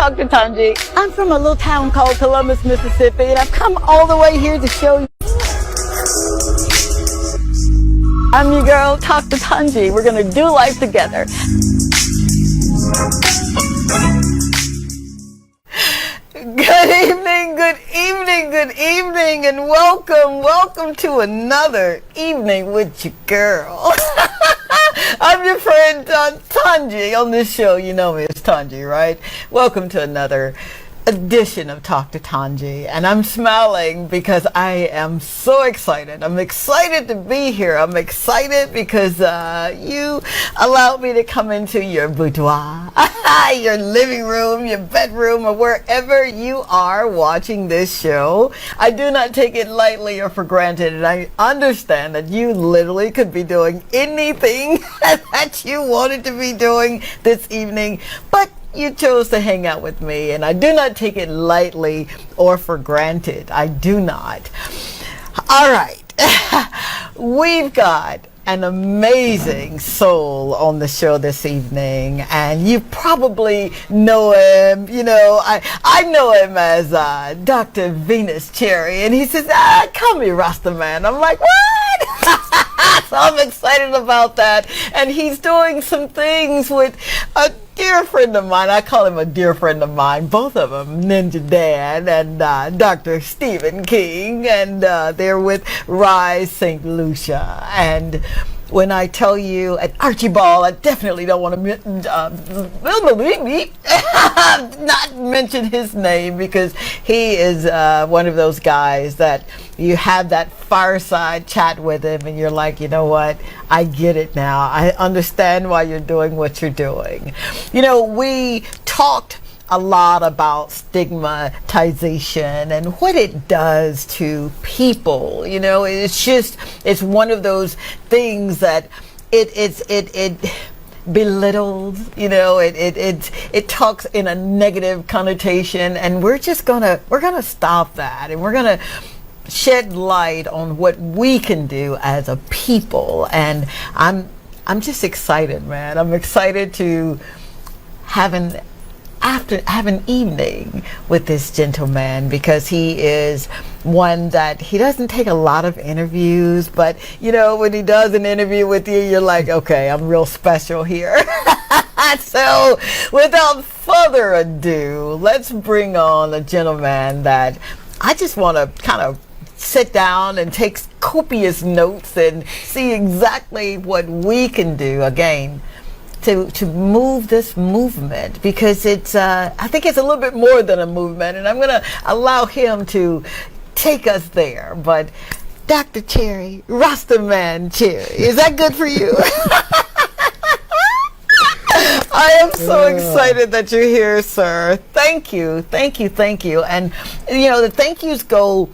Dr. Tanji. I'm from a little town called Columbus, Mississippi, and I've come all the way here to show you. I'm your girl, Dr. Tanji. We're going to do life together. Good evening, good evening, good evening, and welcome to another evening with your girl. I'm your friend Tanji on this show. You know me as Tanji, right? Welcome to another edition of Talk to Tanji, and I'm smiling because I am so excited. I'm excited to be here. I'm excited because you allowed me to come into your boudoir, your living room, your bedroom, or wherever you are watching this show. I do not take it lightly or for granted, and I understand that you literally could be doing anything that you wanted to be doing this evening, but you chose to hang out with me, and I do not take it lightly or for granted. I do not. All right. We've got an amazing soul on the show this evening, and you probably know him. You know, I know him as Dr. Venus Cherry, and he says, call me RastaMan. I'm like, what? So I'm excited about that, and he's doing some things with a dear friend of mine. I call him a dear friend of mine, both of them, Ninja Dan and Dr. Stephen King, and they're with Rise St. Lucia. And when I tell you at Archibald, I definitely don't want to not mention his name, because he is one of those guys that you have that fireside chat with him and you're like, you know what, I get it now. I understand why you're doing what you're doing. You know, we talked a lot about stigmatization and what it does to people. You know, it's one of those things that it belittles, you know, it talks in a negative connotation, and we're gonna stop that, and we're gonna shed light on what we can do as a people. And I'm just excited, man. I'm excited to have an evening with this gentleman, because he is one that he doesn't take a lot of interviews, but you know, when he does an interview with you, you're like, okay, I'm real special here. So without further ado, let's bring on a gentleman that I just want to kind of sit down and take copious notes and see exactly what we can do again to move this movement, because it's I think it's a little bit more than a movement, and I'm going to allow him to take us there. But Dr. Cherry, RastaMan Cherry, is that good for you? I am so excited that you're here, sir. Thank you. And you know, the thank yous go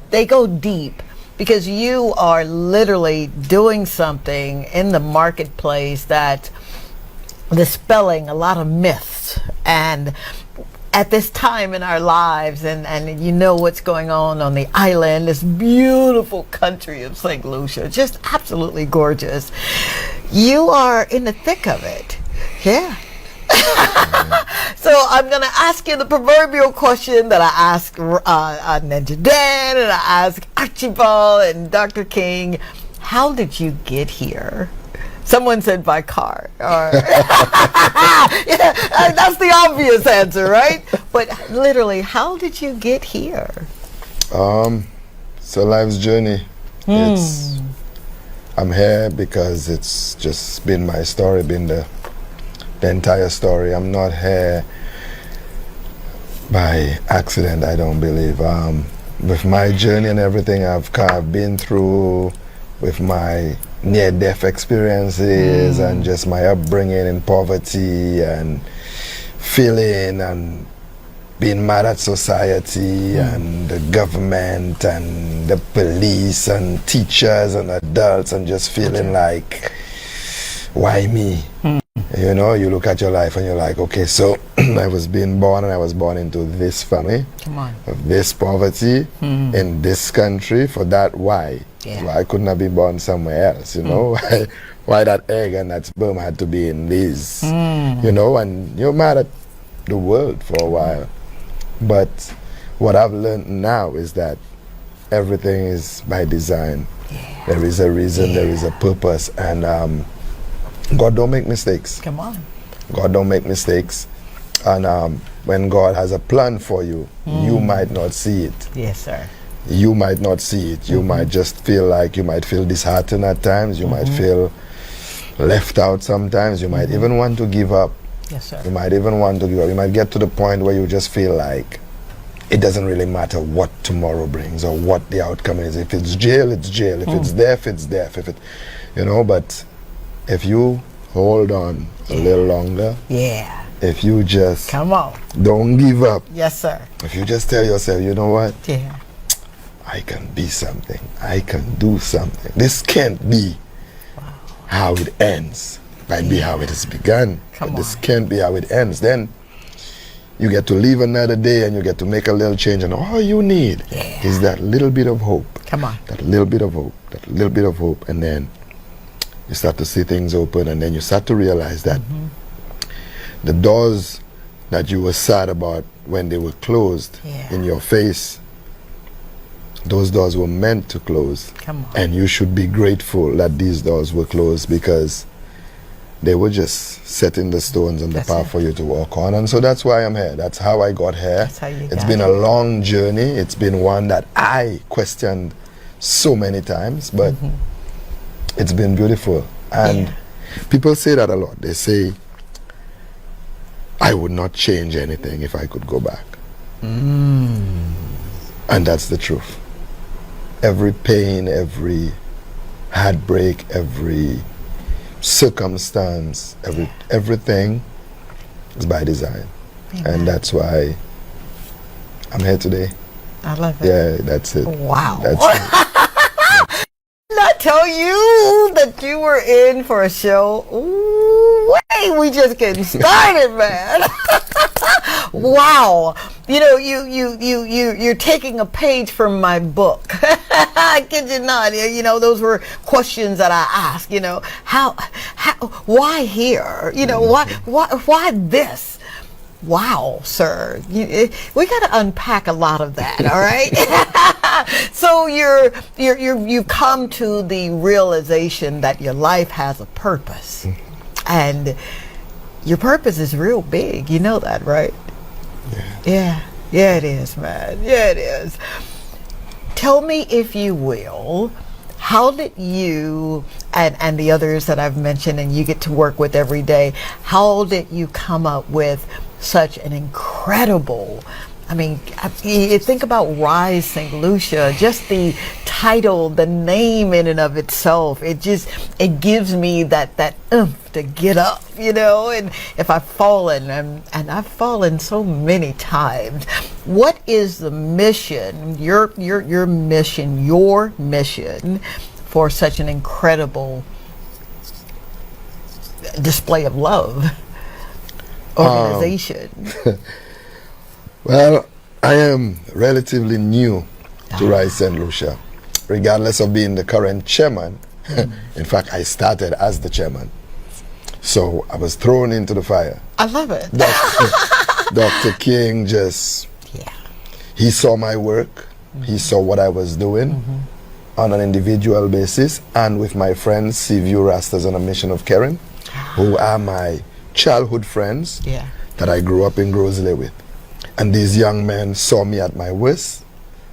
deep, because you are literally doing something in the marketplace that dispelling a lot of myths. And at this time in our lives, and you know what's going on the island, this beautiful country of St. Lucia, just absolutely gorgeous. You are in the thick of it. Yeah. So I'm going to ask you the proverbial question that I ask Ninja Dan, and I ask Archibald and Dr. King. How did you get here? Someone said by car. Or yeah, that's the obvious answer, right? But literally, how did you get here? It's a life's journey. I'm here because it's just been my story, been the entire story. I'm not here by accident, I don't believe. With my journey and everything I've been through, with my near-death experiences and just my upbringing in poverty and feeling and being mad at society and the government and the police and teachers and adults, and just feeling like, why me? You know, you look at your life and you're like, okay, so I was born into this family, of this poverty, in this country. For that, why? Yeah. Why couldn't I be born somewhere else? You know, why that egg and that sperm had to be in this? You know, and you're mad at the world for a while. But what I've learned now is that everything is by design. Yeah. There is a reason, there is a purpose, and God don't make mistakes. Come on. God don't make mistakes. And when God has a plan for you, you might not see it. Yes, sir. You might not see it. You might just feel like you might feel disheartened at times. You might feel left out sometimes. You might even want to give up. Yes, sir. You might even want to give up. You might get to the point where you just feel like it doesn't really matter what tomorrow brings or what the outcome is. If it's jail, it's jail. If it's death, it's death. If it, but if you hold on a little longer, if you just come on, don't give up. Yes, sir. If you just tell yourself, you know what? Yeah. I can be something. I can do something. This can't be how it ends. Might be how it has begun. But this can't be how it ends. Then you get to live another day and you get to make a little change, and all you need is that little bit of hope. Come on. That little bit of hope. That little bit of hope. And then you start to see things open, and then you start to realize that the doors that you were sad about when they were closed in your face, those doors were meant to close. Come on. And you should be grateful that these doors were closed, because they were just setting the stones on the path for you to walk on. And so that's why I'm here. That's how I got here. That's how you It's been a long journey. It's been one that I questioned so many times, but it's been beautiful. And people say that a lot. They say, I would not change anything if I could go back. And that's the truth. Every pain, every heartbreak, every circumstance, everything is by design. And that's why I'm here today. I love it. Yeah, that's it. Wow. That's it. Did I tell you that you were in for a show? Ooh, wait, we just getting started, man. Wow. You know, you're taking a page from my book. I kid you not. You know, those were questions that I asked, you know, how why here? You know, why this? Wow, sir. We got to unpack a lot of that, all right? So you've come to the realization that your life has a purpose. And your purpose is real big. You know that, right? Yeah, it is, man. Yeah, it is. Tell me, if you will, how did you and the others that I've mentioned and you get to work with every day, how did you come up with such an incredible, I mean, you think about Rise St. Lucia, just the title, the name in and of itself, it gives me that oomph to get up, you know. And if I've fallen, and I've fallen so many times, what is the mission, your mission for such an incredible display of love organization? Well, I am relatively new to Rise St. Lucia, regardless of being the current chairman. In fact, I started as the chairman. So I was thrown into the fire. I love it. Dr. King he saw my work. He saw what I was doing on an individual basis, and with my friends, Seaview Rastas on a Mission of Caring, who are my childhood friends that I grew up in Grosley with. And these young men saw me at my worst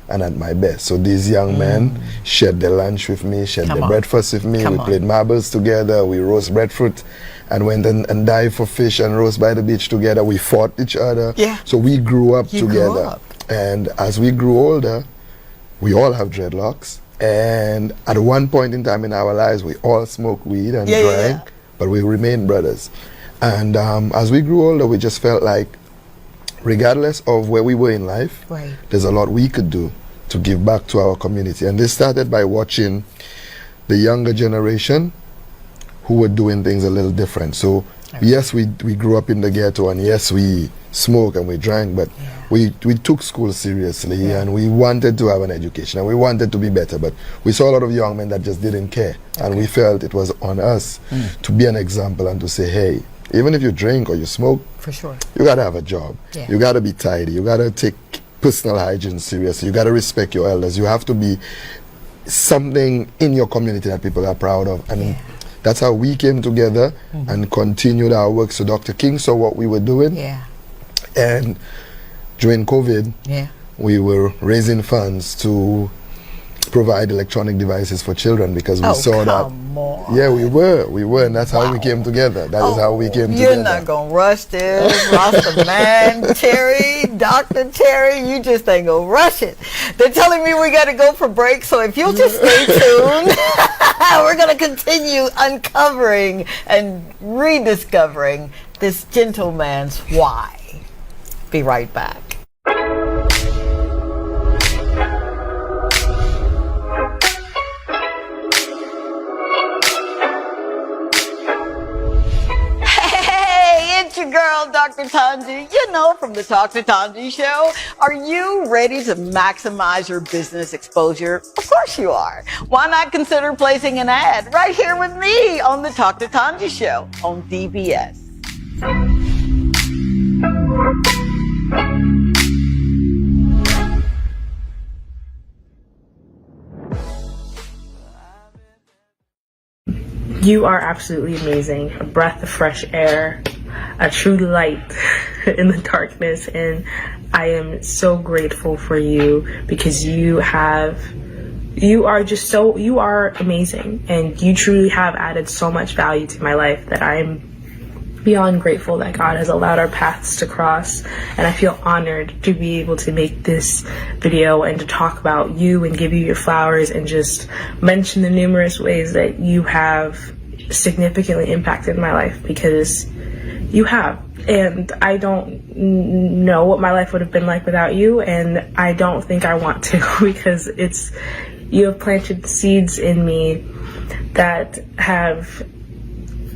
and at my best. So these young men shared their lunch with me, shared their breakfast with me. We played marbles together. We roast breadfruit and went and dived for fish and roast by the beach together. We fought each other. So we grew up together. And as we grew older, we all have dreadlocks. And at one point in time in our lives, we all smoked weed and drank, but we remained brothers. And as we grew older, we just felt like, regardless of where we were in life, there's a lot we could do to give back to our community. And this started by watching the younger generation who were doing things a little different. So yes, we grew up in the ghetto, and yes, we smoked and we drank, but we took school seriously, and we wanted to have an education, and we wanted to be better. But we saw a lot of young men that just didn't care, and we felt it was on us to be an example and to say, hey, Even if you drink or you smoke, For sure. you got to have a job. Yeah. You got to be tidy. You got to take personal hygiene seriously. You got to respect your elders. You have to be something in your community that people are proud of. And that's how we came together and continued our work. So Dr. King saw what we were doing. Yeah. And during COVID, we were raising funds to provide electronic devices for children because we saw that. Yeah, we were, and that's how we came together. That is how we came together. You're not gonna rush this, RastaMan, Terry, Dr. Terry. You just ain't gonna rush it. They're telling me we gotta go for break, so if you'll just stay tuned, we're gonna continue uncovering and rediscovering this gentleman's why. Be right back. Your girl, Dr. Tanji, you know, from the Talk to Tanji show. Are you ready to maximize your business exposure? Of course you are. Why not consider placing an ad right here with me on the Talk to Tanji show on DBS? You are absolutely amazing. A breath of fresh air, a true light in the darkness, and I am so grateful for you because you are amazing, and you truly have added so much value to my life that I'm beyond grateful that God has allowed our paths to cross, and I feel honored to be able to make this video and to talk about you and give you your flowers and just mention the numerous ways that you have significantly impacted my life, because you have. And I don't know what my life would have been like without you, and I don't think I want to because you have planted seeds in me that have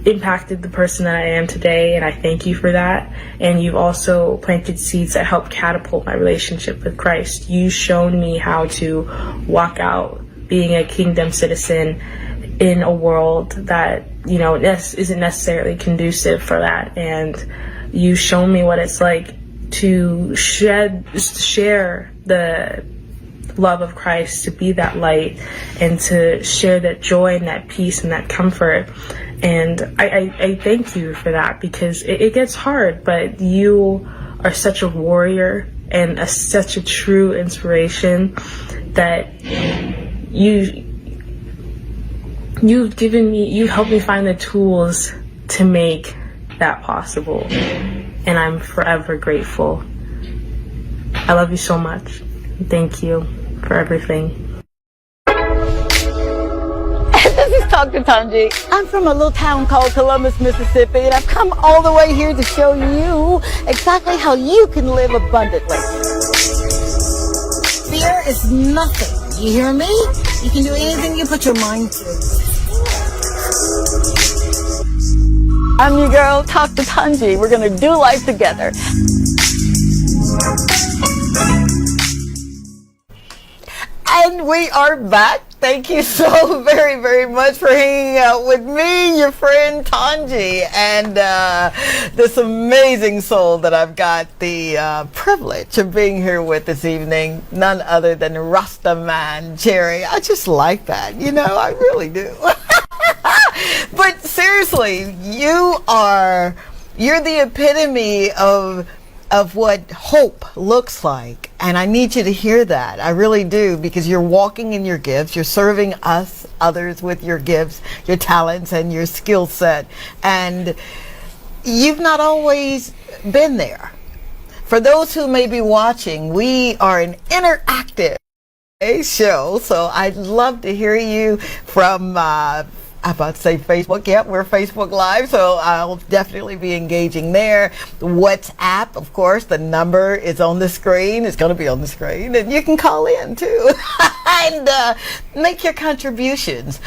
impacted the person that I am today, and I thank you for that. And you've also planted seeds that help catapult my relationship with Christ. You've shown me how to walk out being a kingdom citizen in a world that, you know, isn't necessarily conducive for that. And you've shown me what it's like to share the love of Christ, to be that light, and to share that joy and that peace and that comfort. And I thank you for that, because it gets hard, but you are such a warrior and such a true inspiration that you've helped me find the tools to make that possible. And I'm forever grateful. I love you so much. Thank you for everything. This is Dr. Tanji. I'm from a little town called Columbus, Mississippi, and I've come all the way here to show you exactly how you can live abundantly. Fear is nothing. You hear me? You can do anything you put your mind to. I'm your girl, Dr. Tanji. We're going to do life together. And we are back. Thank you so very, very much for hanging out with me, your friend Tanji, and this amazing soul that I've got the privilege of being here with this evening, none other than RastaMan, Jerry. I just like that, you know, I really do. But seriously, you're the epitome of what hope looks like. And I need you to hear that. I really do, because you're walking in your gifts. You're serving others with your gifts, your talents, and your skill set. And you've not always been there. For those who may be watching, we are an interactive show. So I'd love to hear you from I'm about to say Facebook. Yep, we're Facebook Live, so I'll definitely be engaging there. WhatsApp, of course, the number is on the screen. It's going to be on the screen, and you can call in too and make your contributions.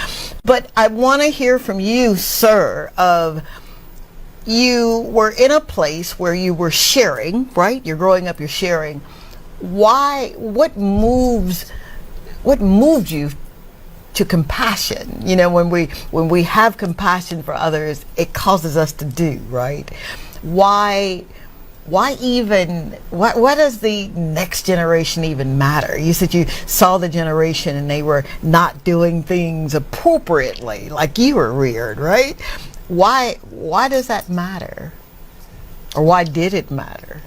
But I want to hear from you, sir, you were in a place where you were sharing, right? You're growing up, you're sharing. Why? What moved you to compassion. You know, when we have compassion for others, it causes us to do, right? Why does the next generation even matter? You said you saw the generation and they were not doing things appropriately like you were reared, right? Why does that matter? Or why did it matter?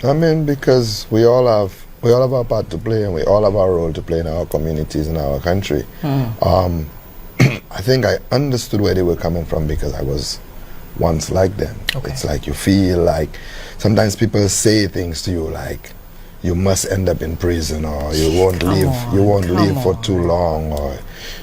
I mean, because we all have our part to play, and we all have our role to play in our communities, in our country. I think I understood where they were coming from because I was once like them. Okay. It's like you feel like sometimes people say things to you like you must end up in prison, or you won't live for too long, or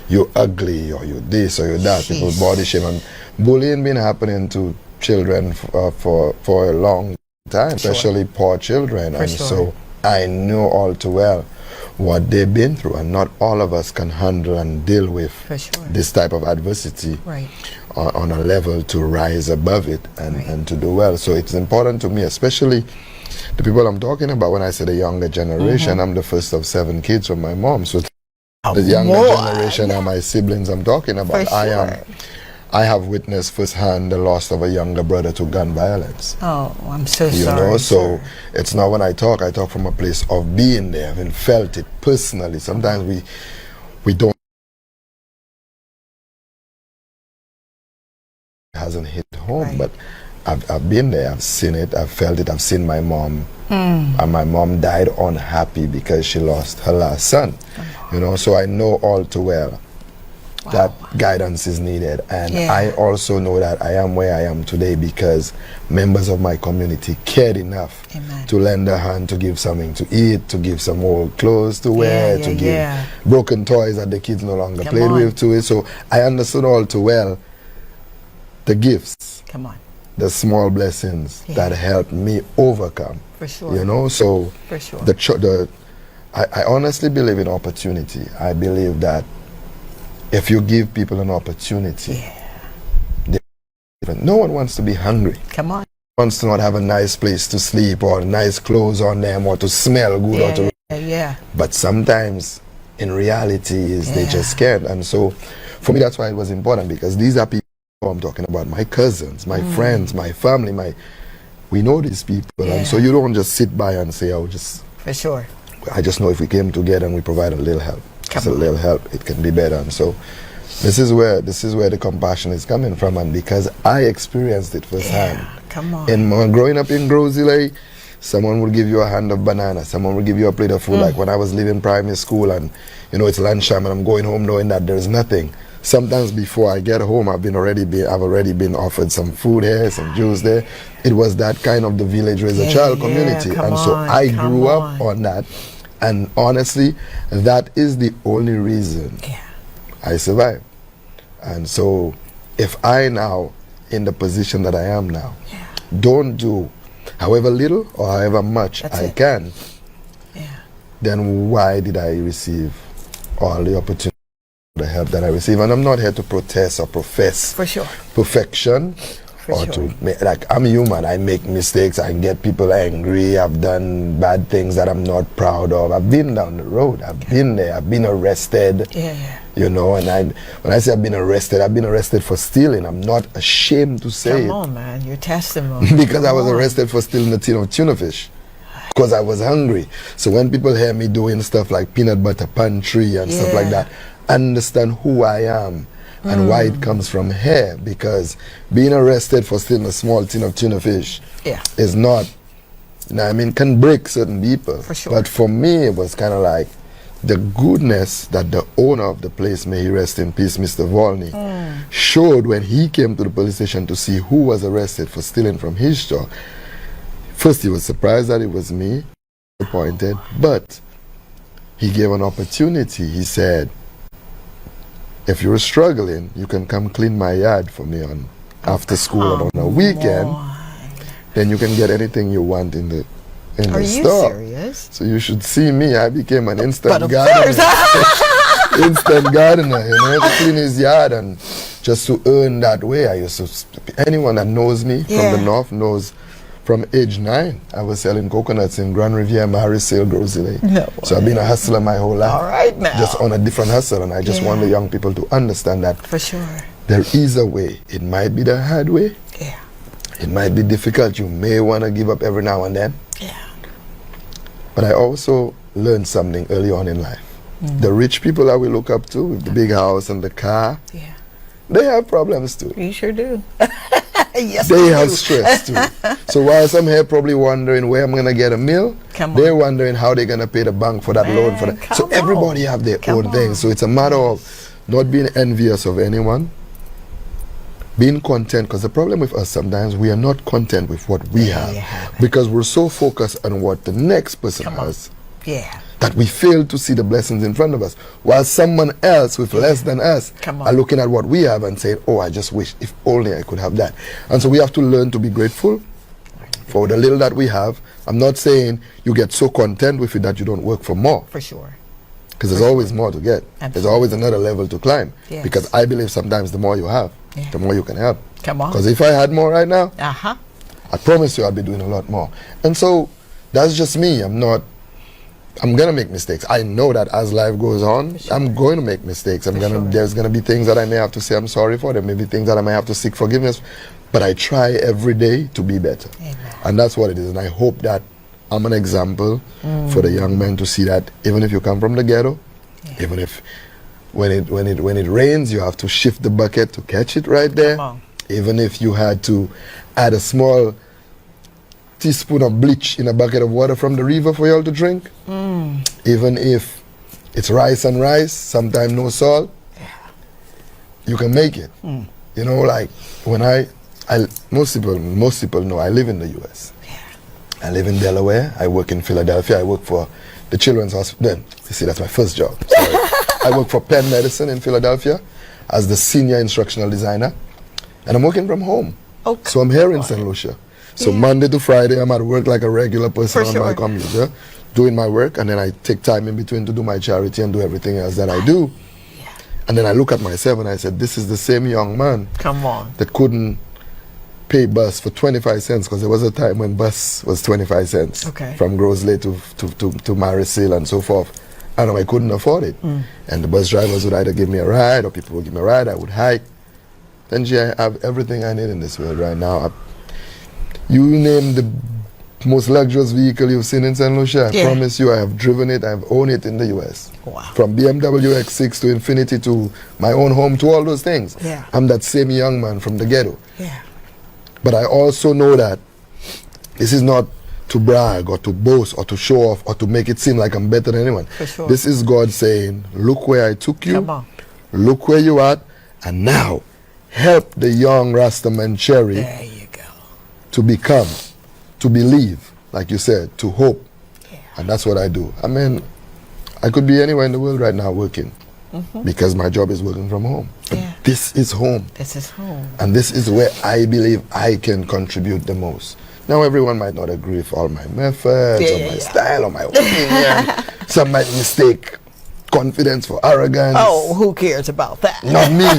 you're ugly, or you're this or you're that. Jeez. People body shame, and bullying been happening to children for a long time, especially poor children. For and sure. So I know all too well what they've been through, and not all of us can handle and deal with For sure. this type of adversity Right. on a level to rise above it and to do well. So it's important to me, especially the people I'm talking about when I say the younger generation. I'm the first of 7 kids from my mom, so the younger generation are my siblings I'm talking about. For sure. I have witnessed firsthand the loss of a younger brother to gun violence. Oh, I'm so You sorry. know, so sir. it's not when I talk from a place of being there, having felt it personally. Sometimes we don't, it hasn't hit home, Right. but I've been there, I've seen it, I've felt it, I've seen my mom, and my mom died unhappy because she lost her last son. You know, so I know all too well that guidance is needed, and Yeah. I also know that I am where I am today because members of my community cared enough Amen. to lend a hand, to give something to eat, to give some old clothes to wear, Yeah, to yeah, give yeah. broken toys that the kids no longer Come played on. with to it. So I understood all too well the gifts, Come on. the small blessings Yeah. that helped me overcome. For sure. You know, so For sure. I honestly believe in opportunity. I believe that if you give people an opportunity, no one wants to be hungry. Come on. Wants to not have a nice place to sleep, or nice clothes on them, or to smell good, or to. Yeah. But sometimes, in reality, they Yeah. just can't. And so, for me, that's why it was important, because these are people I'm talking about, my cousins, my friends, my family, we know these people. And so you don't just sit by and say, For sure. I just know if we came together and we provide a little help, just a little help, it can be better. And so this is where the compassion is coming from, and because I experienced it firsthand. Yeah. Come on. Growing up in Grozile, someone would give you a hand of banana, someone would give you a plate of food. Like when I was leaving primary school and it's lunchtime and I'm going home knowing that there's nothing. Sometimes before I get home, I've already been offered some food here, some juice there. It was that kind of the village raise a child community, and so I grew up on that. And honestly, that is the only reason I survived. And so, if I now, in the position that I am now, don't do however little or however much I can, then why did I receive all the opportunity, the help that I receive? And I'm not here to protest or profess perfection. I'm human. I make mistakes. I get people angry. I've done bad things that I'm not proud of. I've been down the road. I've been there. I've been arrested. And when I say I've been arrested for stealing. I'm not ashamed to say it. Come on, man. Your testimony. Because I was arrested for stealing a tin of tuna fish. Because I was hungry. So when people hear me doing stuff like peanut butter pantry and stuff like that, understand who I am and why it comes from here. Because being arrested for stealing a small tin of tuna fish is not, can break certain people. For sure. But for me, it was kind of like the goodness that the owner of the place, may he rest in peace, Mr. Volney, showed when he came to the police station to see who was arrested for stealing from his store. First, he was surprised that it was me, disappointed, but he gave an opportunity. He said, if you're struggling, you can come clean my yard for me after school and on a weekend. Then you can get anything you want in the store. Are you serious? So you should see me. I became an instant gardener. Instant gardener, to clean his yard and just to earn that way. I used to, anyone that knows me from the north knows From age 9, I was selling coconuts in Grand Riviere, Marie Sale, Grosley. No So I've been a hustler my whole life. All right now. Just on a different hustle, and I just want the young people to understand that For sure. there is a way. It might be the hard way. Yeah. It might be difficult. You may want to give up every now and then. Yeah. But I also learned something early on in life. The rich people that we look up to with the big house and the car, Yeah. they have problems too. You sure do. Yes, They we have do. stress too. So whilst I'm here probably wondering where I'm going to get a meal, Come on. they're wondering how they're going to pay the bank for that loan. For Man, that. So come everybody on. have their Come own thing. on. So it's a matter of not being envious of anyone, being content. Because the problem with us sometimes, we are not content with what we you have. have it. Because we're so focused on what the next person Come on. has, Yeah. that we fail to see the blessings in front of us, while someone else with less than us Come on. are looking at what we have and saying, oh, I just wish if only I could have that. And so we have to learn to be grateful for the little that we have. I'm not saying you get so content with it that you don't work for more, For sure. because there's always more to get. There's Absolutely. always another level to climb. Yes. Because I believe sometimes the more you have, Yeah. the more you can help. Come on. Because if I had more right now, Uh-huh. I promise you I'd be doing a lot more. And so that's just me. I'm gonna make mistakes. I know that as life goes on, I'm going to make mistakes. There's gonna be things that I may have to say I'm sorry for. There may be things that I may have to seek forgiveness. But I try every day to be better. Amen. And that's what it is. And I hope that I'm an example for the young men to see that even if you come from the ghetto, even if when it rains you have to shift the bucket to catch it right there. Come on. Even if you had to add a small teaspoon of bleach in a bucket of water from the river for y'all to drink. Even if it's rice and rice, sometimes no salt, you can make it. You know, like when most people know I live in the U.S. I live in Delaware. I work in Philadelphia. I work for the Children's Hospital. You see, that's my first job. Sorry. I work for Penn Medicine in Philadelphia as the senior instructional designer, and I'm working from home. Okay. So I'm here in St. Lucia. So Monday to Friday, I'm at work like a regular person For on my sure. computer, doing my work, and then I take time in between to do my charity and do everything else that I do. And then I look at myself and I said, this is the same young man Come on. that couldn't pay bus for 25 cents, because there was a time when bus was 25 cents Okay. from Grosley to Marisil and so forth. And I couldn't afford it. And the bus drivers would either give me a ride or people would give me a ride. I would hike. Then I have everything I need in this world right now. You name the most luxurious vehicle you've seen in St. Lucia, I Yeah. promise you I have driven it, I've owned it in the US. Wow. From BMW X6 to Infinity to my own home to all those things. Yeah. I'm that same young man from the ghetto. Yeah. But I also know that this is not to brag or to boast or to show off or to make it seem like I'm better than anyone. For sure. This is God saying, look where I took you, Come on. look where you are, and now help the young RastaMan Cherry There you go. to become, to believe, like you said, to hope. Yeah. And that's what I do. I mean, I could be anywhere in the world right now working because my job is working from home. But Yeah. this is home. This is home. And this is where I believe I can contribute the most. Now, everyone might not agree with all my methods, or my style, or my opinion. Some might mistake confidence for arrogance. Oh, who cares about that? Not me.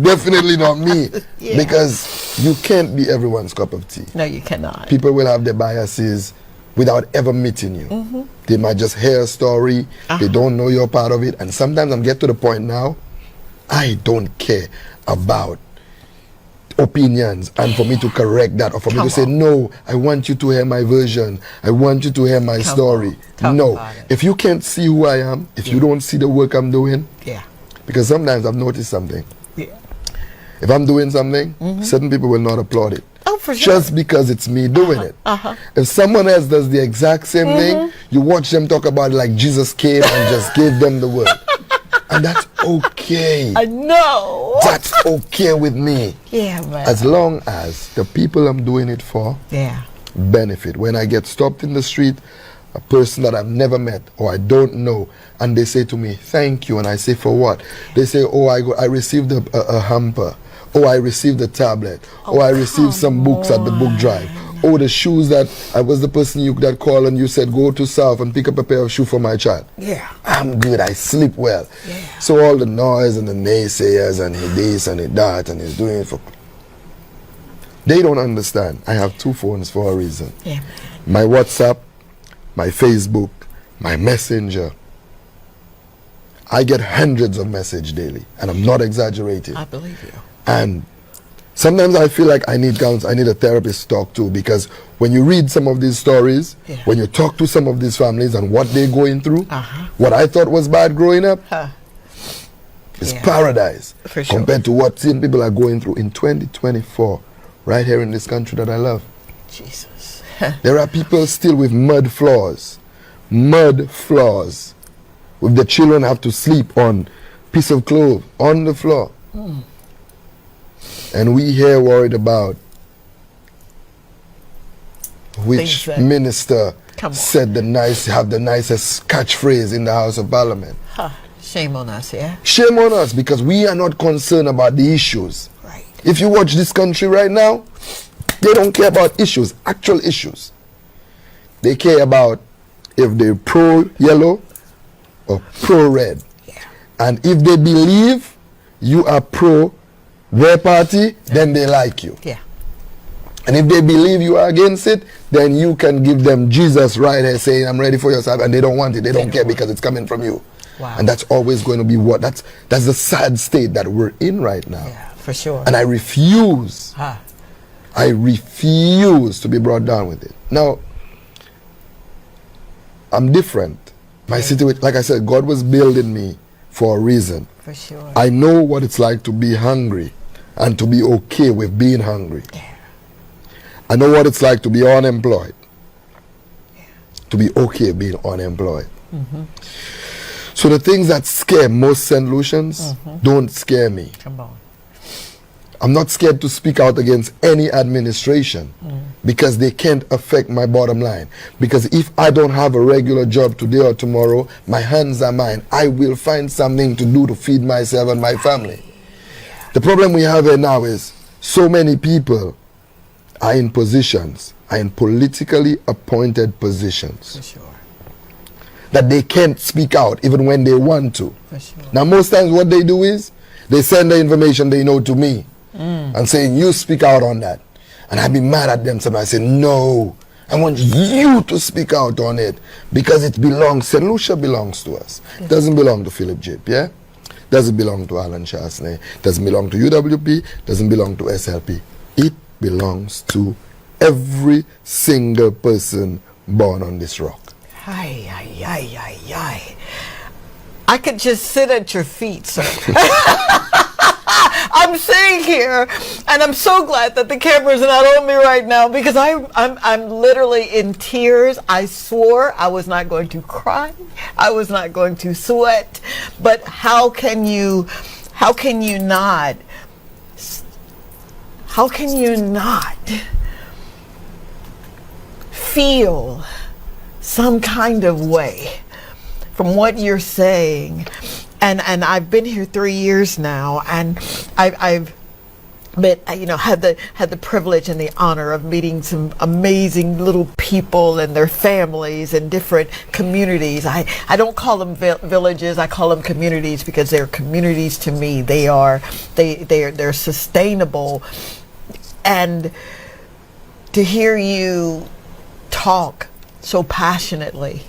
Definitely not me. Yeah. Because you can't be everyone's cup of tea. No, you cannot. People will have their biases without ever meeting you. They might just hear a story. They don't know you're part of it. And sometimes I'm get to the point now, I don't care about opinions and for me to correct that or for me Come to say, on. no, I want you to hear my version. I want you to hear my Come story. on. Talk No. about it. If you can't see who I am, if you don't see the work I'm doing, Yeah. because sometimes I've noticed something. Yeah. If I'm doing something, certain people will not applaud it. Oh, for sure. Just because it's me doing it. If someone else does the exact same thing, you watch them talk about it like Jesus came and just gave them the word. And that's okay. I know. That's okay with me. Yeah, man. As long as the people I'm doing it for Yeah. benefit. When I get stopped in the street, a person that I've never met or I don't know, and they say to me, thank you, and I say, for what? They say, oh, I received a hamper. Oh, I received a tablet. Oh, I received some books at the book drive. Oh, the shoes that I was the person that called and you said, go to South and pick up a pair of shoes for my child. Yeah. I'm good. I sleep well. Yeah. So all the noise and the naysayers and he this and he that and he's doing it for... They don't understand. I have 2 phones for a reason. Yeah. My WhatsApp, my Facebook, my Messenger. I get hundreds of messages daily, and I'm not exaggerating. I believe you. And sometimes I feel like I need a therapist to talk to, because when you read some of these stories, when you talk to some of these families and what they're going through, what I thought was bad growing up is paradise compared to what some people are going through in 2024, right here in this country that I love. Jesus. There are people still with mud floors, with the children have to sleep on piece of cloth on the floor. And we here worried about which minister said have the nicest catchphrase in the House of Parliament. Shame on us, yeah? Shame on us, because we are not concerned about the issues. Right. If you watch this country right now, they don't care about issues, actual issues. They care about if they're pro-yellow or pro-red. Yeah. And if they believe you are pro their party, then they like you. Yeah. And if they believe you are against it, then you can give them Jesus right here saying, I'm ready for yourself, and they don't want it. They don't care because it's coming from you. Wow. And that's always going to be that's the sad state that we're in right now. Yeah, for sure. And I refuse to be brought down with it. Now, I'm different. My situation, like I said, God was building me for a reason. For sure. I know what it's like to be hungry and to be okay with being hungry. Yeah. I know what it's like to be unemployed. Yeah. To be okay being unemployed. So the things that scare most St. Lucians don't scare me. Come on. I'm not scared to speak out against any administration because they can't affect my bottom line. Because if I don't have a regular job today or tomorrow, my hands are mine. I will find something to do to feed myself and my family. The problem we have here now is so many people are in positions, are in politically appointed positions. For sure. That they can't speak out even when they want to. For sure. Now most times what they do is they send the information they know to me and saying, you speak out on that. And I'd be mad at them. Somebody say, no, I want you to speak out on it because it belongs, St. Lucia belongs to us. It doesn't belong to Philip Jip, yeah? Doesn't belong to Alan Chasney. Doesn't belong to UWP. Doesn't belong to SLP. It belongs to every single person born on this rock. Ay, ay, ay, ay, ay. I could just sit at your feet, sir. I'm sitting here, and I'm so glad that the cameras are not on me right now because I'm literally in tears. I swore I was not going to cry. I was not going to sweat. But how can you not feel some kind of way from what you're saying? And I've been here 3 years now, and I've been, had the privilege and the honor of meeting some amazing little people and their families in different communities. I don't call them villages, I call them communities because they're communities to me. They're sustainable. And to hear you talk so passionately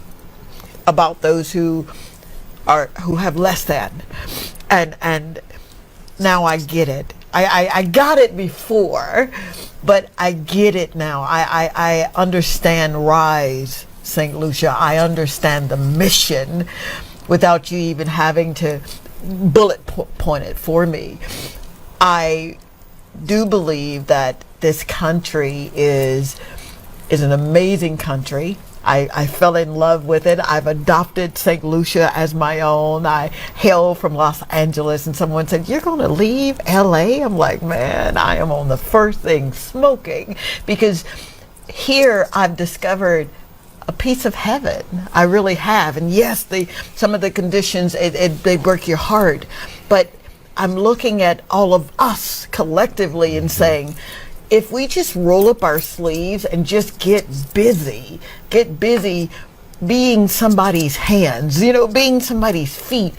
about those who have less than, and now I get it. I got it before, but I get it now. I understand Rise St. Lucia. I understand the mission without you even having to bullet point it for me. I do believe that this country is an amazing country. I fell in love with it. I've adopted St. Lucia as my own. I hail from Los Angeles, and someone said, "You're going to leave LA?" I'm like, man, I am on the first thing smoking, because here I've discovered a piece of heaven. I really have. And yes, some of the conditions, they break your heart, but I'm looking at all of us collectively and saying, if we just roll up our sleeves and just get busy being somebody's hands, being somebody's feet,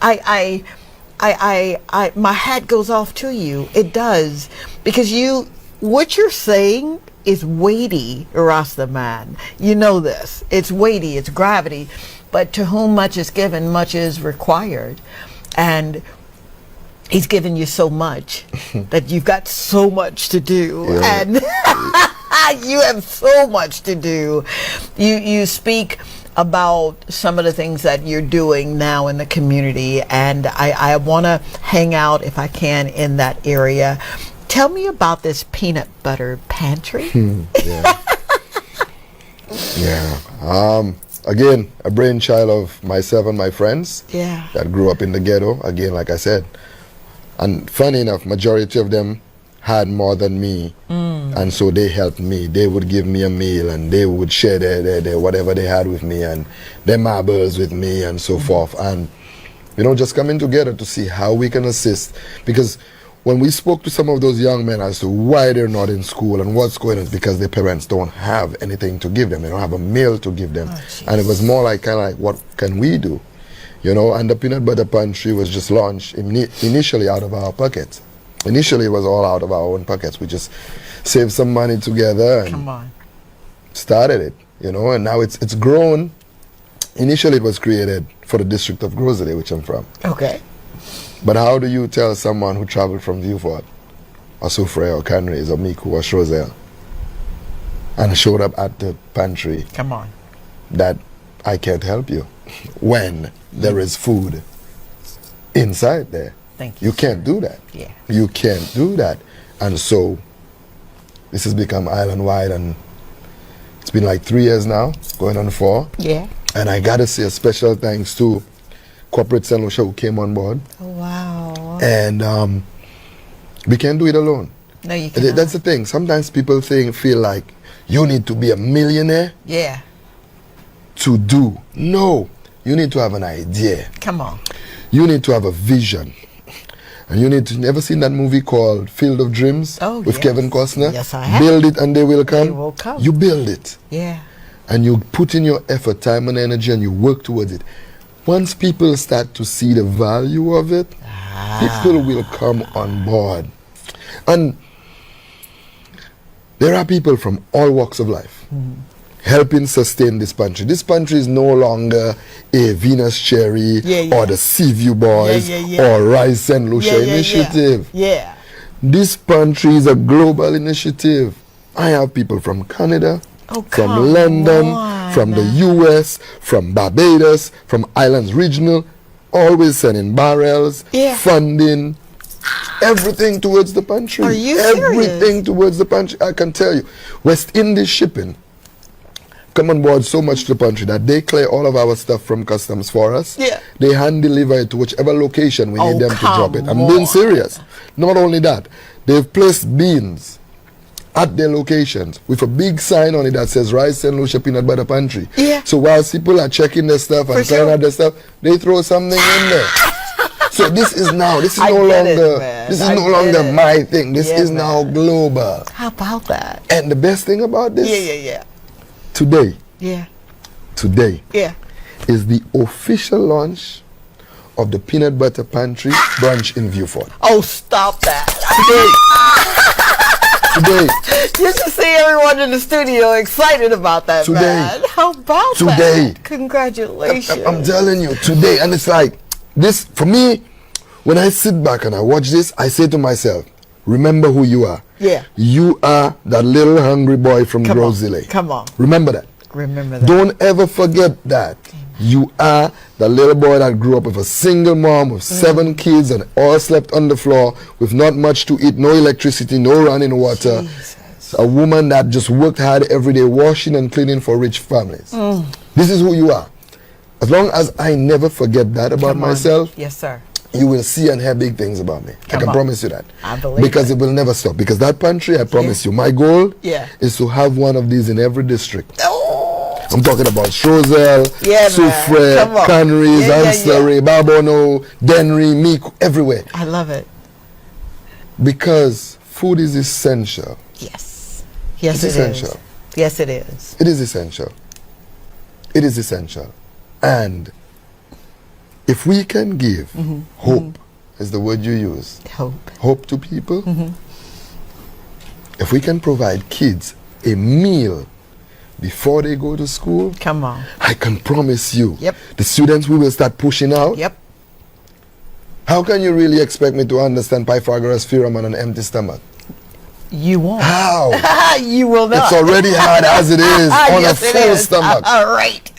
my hat goes off to you. It does, because you what you're saying is weighty, RastaMan. You know this. It's weighty, it's gravity. But to whom much is given, much is required. And he's given you so much that you've got so much to do. Yeah. And you have so much to do. You speak about some of the things that you're doing now in the community, and I want to hang out, if I can, in that area. Tell me about this peanut butter pantry. Yeah. Yeah. Again, a brainchild of myself and my friends that grew up in the ghetto. Again, like I said, and funny enough, majority of them had more than me, and so they helped me. They would give me a meal, and they would share their whatever they had with me, and their marbles with me, and so forth. And just coming together to see how we can assist, because when we spoke to some of those young men as to why they're not in school and what's going on, it's because their parents don't have anything to give them. They don't have a meal to give them. And it was more like, kind of like, what can we do? And the peanut butter pantry was just launched initially out of our pockets. Initially, it was all out of our own pockets. We just saved some money together and started it, and now it's grown. Initially, it was created for the district of Grosley, which I'm from. Okay. But how do you tell someone who traveled from Viewfort or Soufrière or Canries or Micoud or Choiseul and showed up at the pantry that I can't help you when there is food inside there? Thank you. You can't do that. Yeah. You can't do that. And so this has become island-wide, and it's been like 3 years now, going on 4. Yeah. And I got to say a special thanks to Corporate St. Lucia who came on board. Oh, wow. And we can't do it alone. No, you can't. That's the thing. Sometimes people feel like you need to be a millionaire to do. No. You need to have an idea. Come on. You need to have a vision. And you need to, never seen that movie called Field of Dreams with Kevin Costner? Yes, I have. Build it and they will come. They will come. You build it. Yeah. And you put in your effort, time and energy, and you work towards it. Once people start to see the value of it, people will come on board. And there are people from all walks of life helping sustain this pantry. This pantry is no longer a Venus Cherry or the Seaview Boys or Rise St. Lucia initiative. Yeah. This pantry is a global initiative. I have people from Canada, from London, from the US, from Barbados, from Islands Regional, always sending barrels, funding, everything towards the pantry. Are you Everything serious? towards the pantry. I can tell you, West Indies shipping come on board so much to the pantry that they clear all of our stuff from customs for us. Yeah. They hand deliver it to whichever location we need them to drop it. I'm being serious. Not only that, they've placed beans at their locations with a big sign on it that says Rice St. Lucia Peanut Butter Pantry. Yeah. So while people are checking their stuff and clearing out their stuff, they throw something in there. So this is no longer my thing. This is now global. How about that? And the best thing about this, today is the official launch of the Peanut Butter Pantry branch in Viewfort. Oh, stop that. Today. You should see everyone in the studio excited about that, man. How about that? Congratulations. I'm telling you, today. And it's like, this, for me, when I sit back and I watch this, I say to myself, remember who you are. Yeah. You are that little hungry boy from Grosley. Come on. Remember that. Remember that. Don't ever forget that. You are the little boy that grew up with a single mom with 7 kids and all slept on the floor with not much to eat, no electricity, no running water. Jesus. A woman that just worked hard every day washing and cleaning for rich families. This is who you are. As long as I never forget that about myself, yes, sir, you will see and hear big things about me. I can promise you that. I believe because it will never stop. Because that pantry, I promise you, my goal is to have one of these in every district. I'm talking about Choiseul, Soufrière, Canries, Ancillary, Barbono, Dennery, Micoud, everywhere. I love it. Because food is essential. Yes. Yes, it's essential. Is. Yes, it is. It is essential. It is essential. And if we can give hope, is the word you use. Hope. Hope to people. if we can provide kids a meal before they go to school, Come on. I can promise you, Yep. the students we will start pushing out. Yep. How can you really expect me to understand Pythagoras' theorem on an empty stomach? You won't. How? You will not. It's already hard as it is on Yes, a it full is. stomach. All right.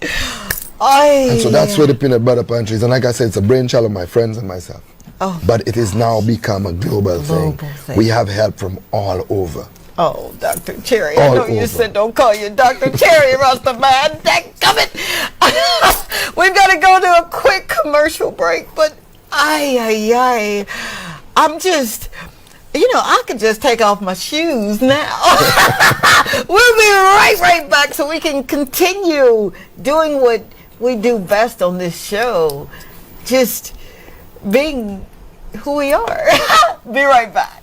And so that's where the peanut butter punch is. And like I said, it's a brainchild of my friends and myself. Oh. But it has now become a global thing. thing. We have help from all over. Oh, Dr. Cherry. All I know you over. said don't call you Dr. Cherry, RastaMan. Dadgummit. We've got to go to a quick commercial break, but I'm just, I could just take off my shoes now. We'll be right back so we can continue doing what we do best on this show. Just being who we are. Be right back.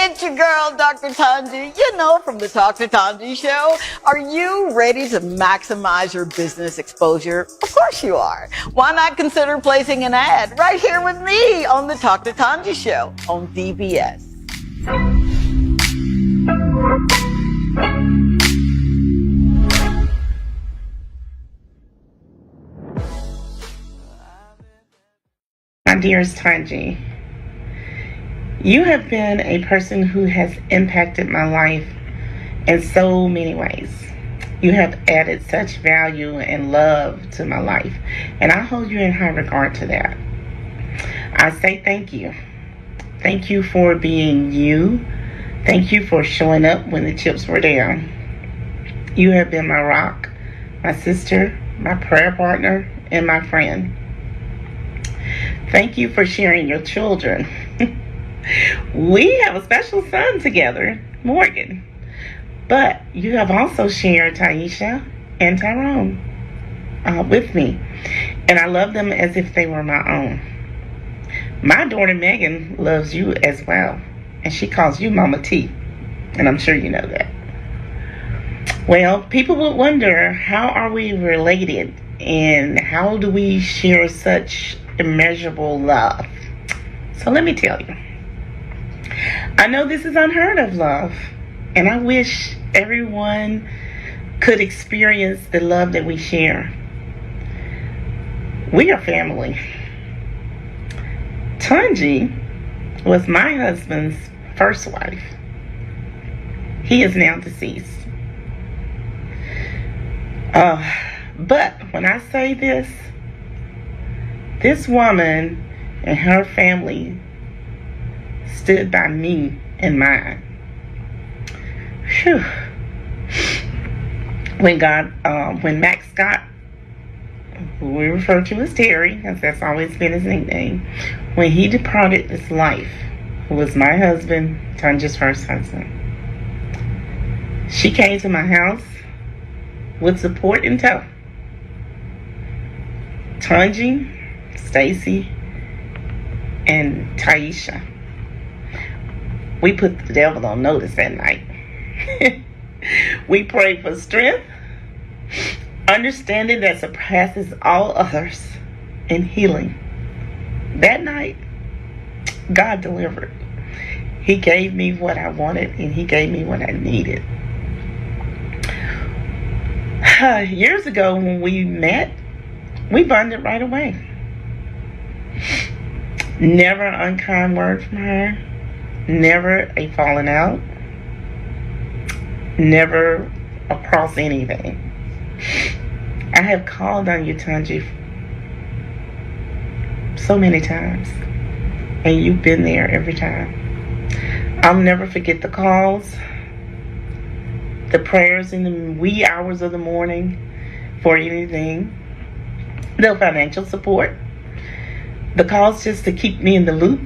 It's your girl, Dr. Tanji, from the Talk to Tanji show. Are you ready to maximize your business exposure? Of course you are. Why not consider placing an ad right here with me on the Talk to Tanji show on DBS? My dearest Tanji, you have been a person who has impacted my life in so many ways. You have added such value and love to my life, and I hold you in high regard to that. I say thank you. Thank you for being you. Thank you for showing up when the chips were down. You have been my rock, my sister, my prayer partner, and my friend. Thank you for sharing your children. We have a special son together, Morgan. But you have also shared Taisha and Tyrone with me. And I love them as if they were my own. My daughter Megan loves you as well. And she calls you Mama T. And I'm sure you know that. Well, people would wonder, how are we related? And how do we share such immeasurable love? So let me tell you. I know this is unheard of love, and I wish everyone could experience the love that we share. We are family. Tanji was my husband's first wife. He is now deceased. But when I say this woman and her family stood by me and mine. Whew. When Max Scott, who we refer to as Terry, because that's always been his nickname, when he departed this life, who was my husband, Tanja's first husband, she came to my house with support in tow. Tanji, Stacy, and Taisha. We put the devil on notice that night. We prayed for strength, understanding that surpasses all others, and healing. That night, God delivered. He gave me what I wanted, and He gave me what I needed. Years ago when we met, we bonded right away. Never an unkind word from her. Never a falling out. Never across anything. I have called on you, Tanji, so many times. And you've been there every time. I'll never forget the calls, the prayers in the wee hours of the morning for anything, the financial support, the calls just to keep me in the loop,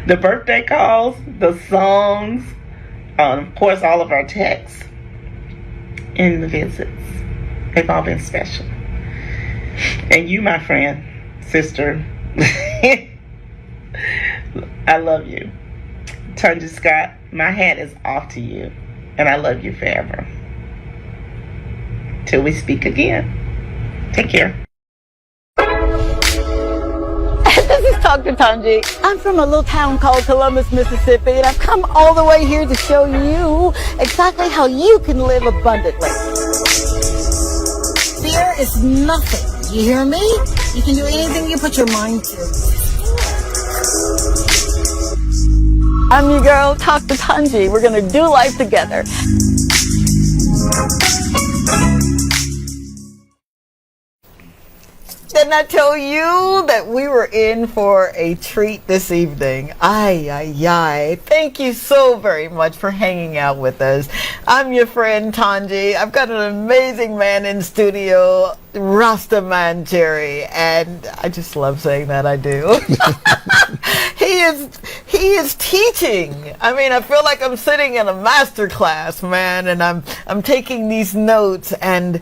the birthday calls, the songs, of course all of our texts, and the visits. They've all been special. And you, my friend, sister, I love you. Tanja Scott, my hat is off to you, and I love you forever. Till we speak again. Take care. This is Dr. Tanji. I'm from a little town called Columbus, Mississippi, and I've come all the way here to show you exactly how you can live abundantly. Fear is nothing. You hear me? You can do anything you put your mind to. I'm your girl, Dr. Tanji. We're going to do life together. Didn't I tell you that we were in for a treat this evening? Ay, ay, ay. Thank you so very much for hanging out with us. I'm your friend Tanji. I've got an amazing man in studio, RastaMan Jerry, and I just love saying that, I do. He is teaching. I mean, I feel like I'm sitting in a master class, man, and I'm taking these notes, and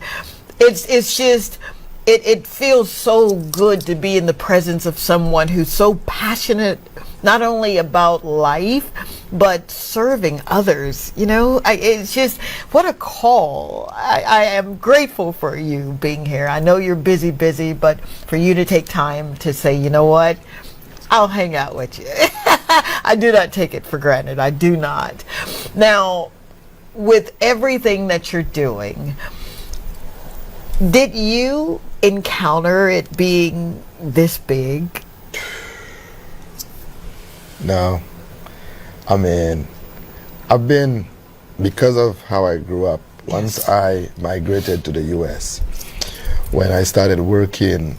it's just it feels so good to be in the presence of someone who's so passionate, not only about life, but serving others. You know, it's just, what a call. I am grateful for you being here. I know you're busy, but for you to take time to say, you know what, I'll hang out with you. I do not take it for granted. I do not. Now, with everything that you're doing, did you encounter it being this big? No. I mean, I've been, because of how I grew up, once I migrated to the US, when I started working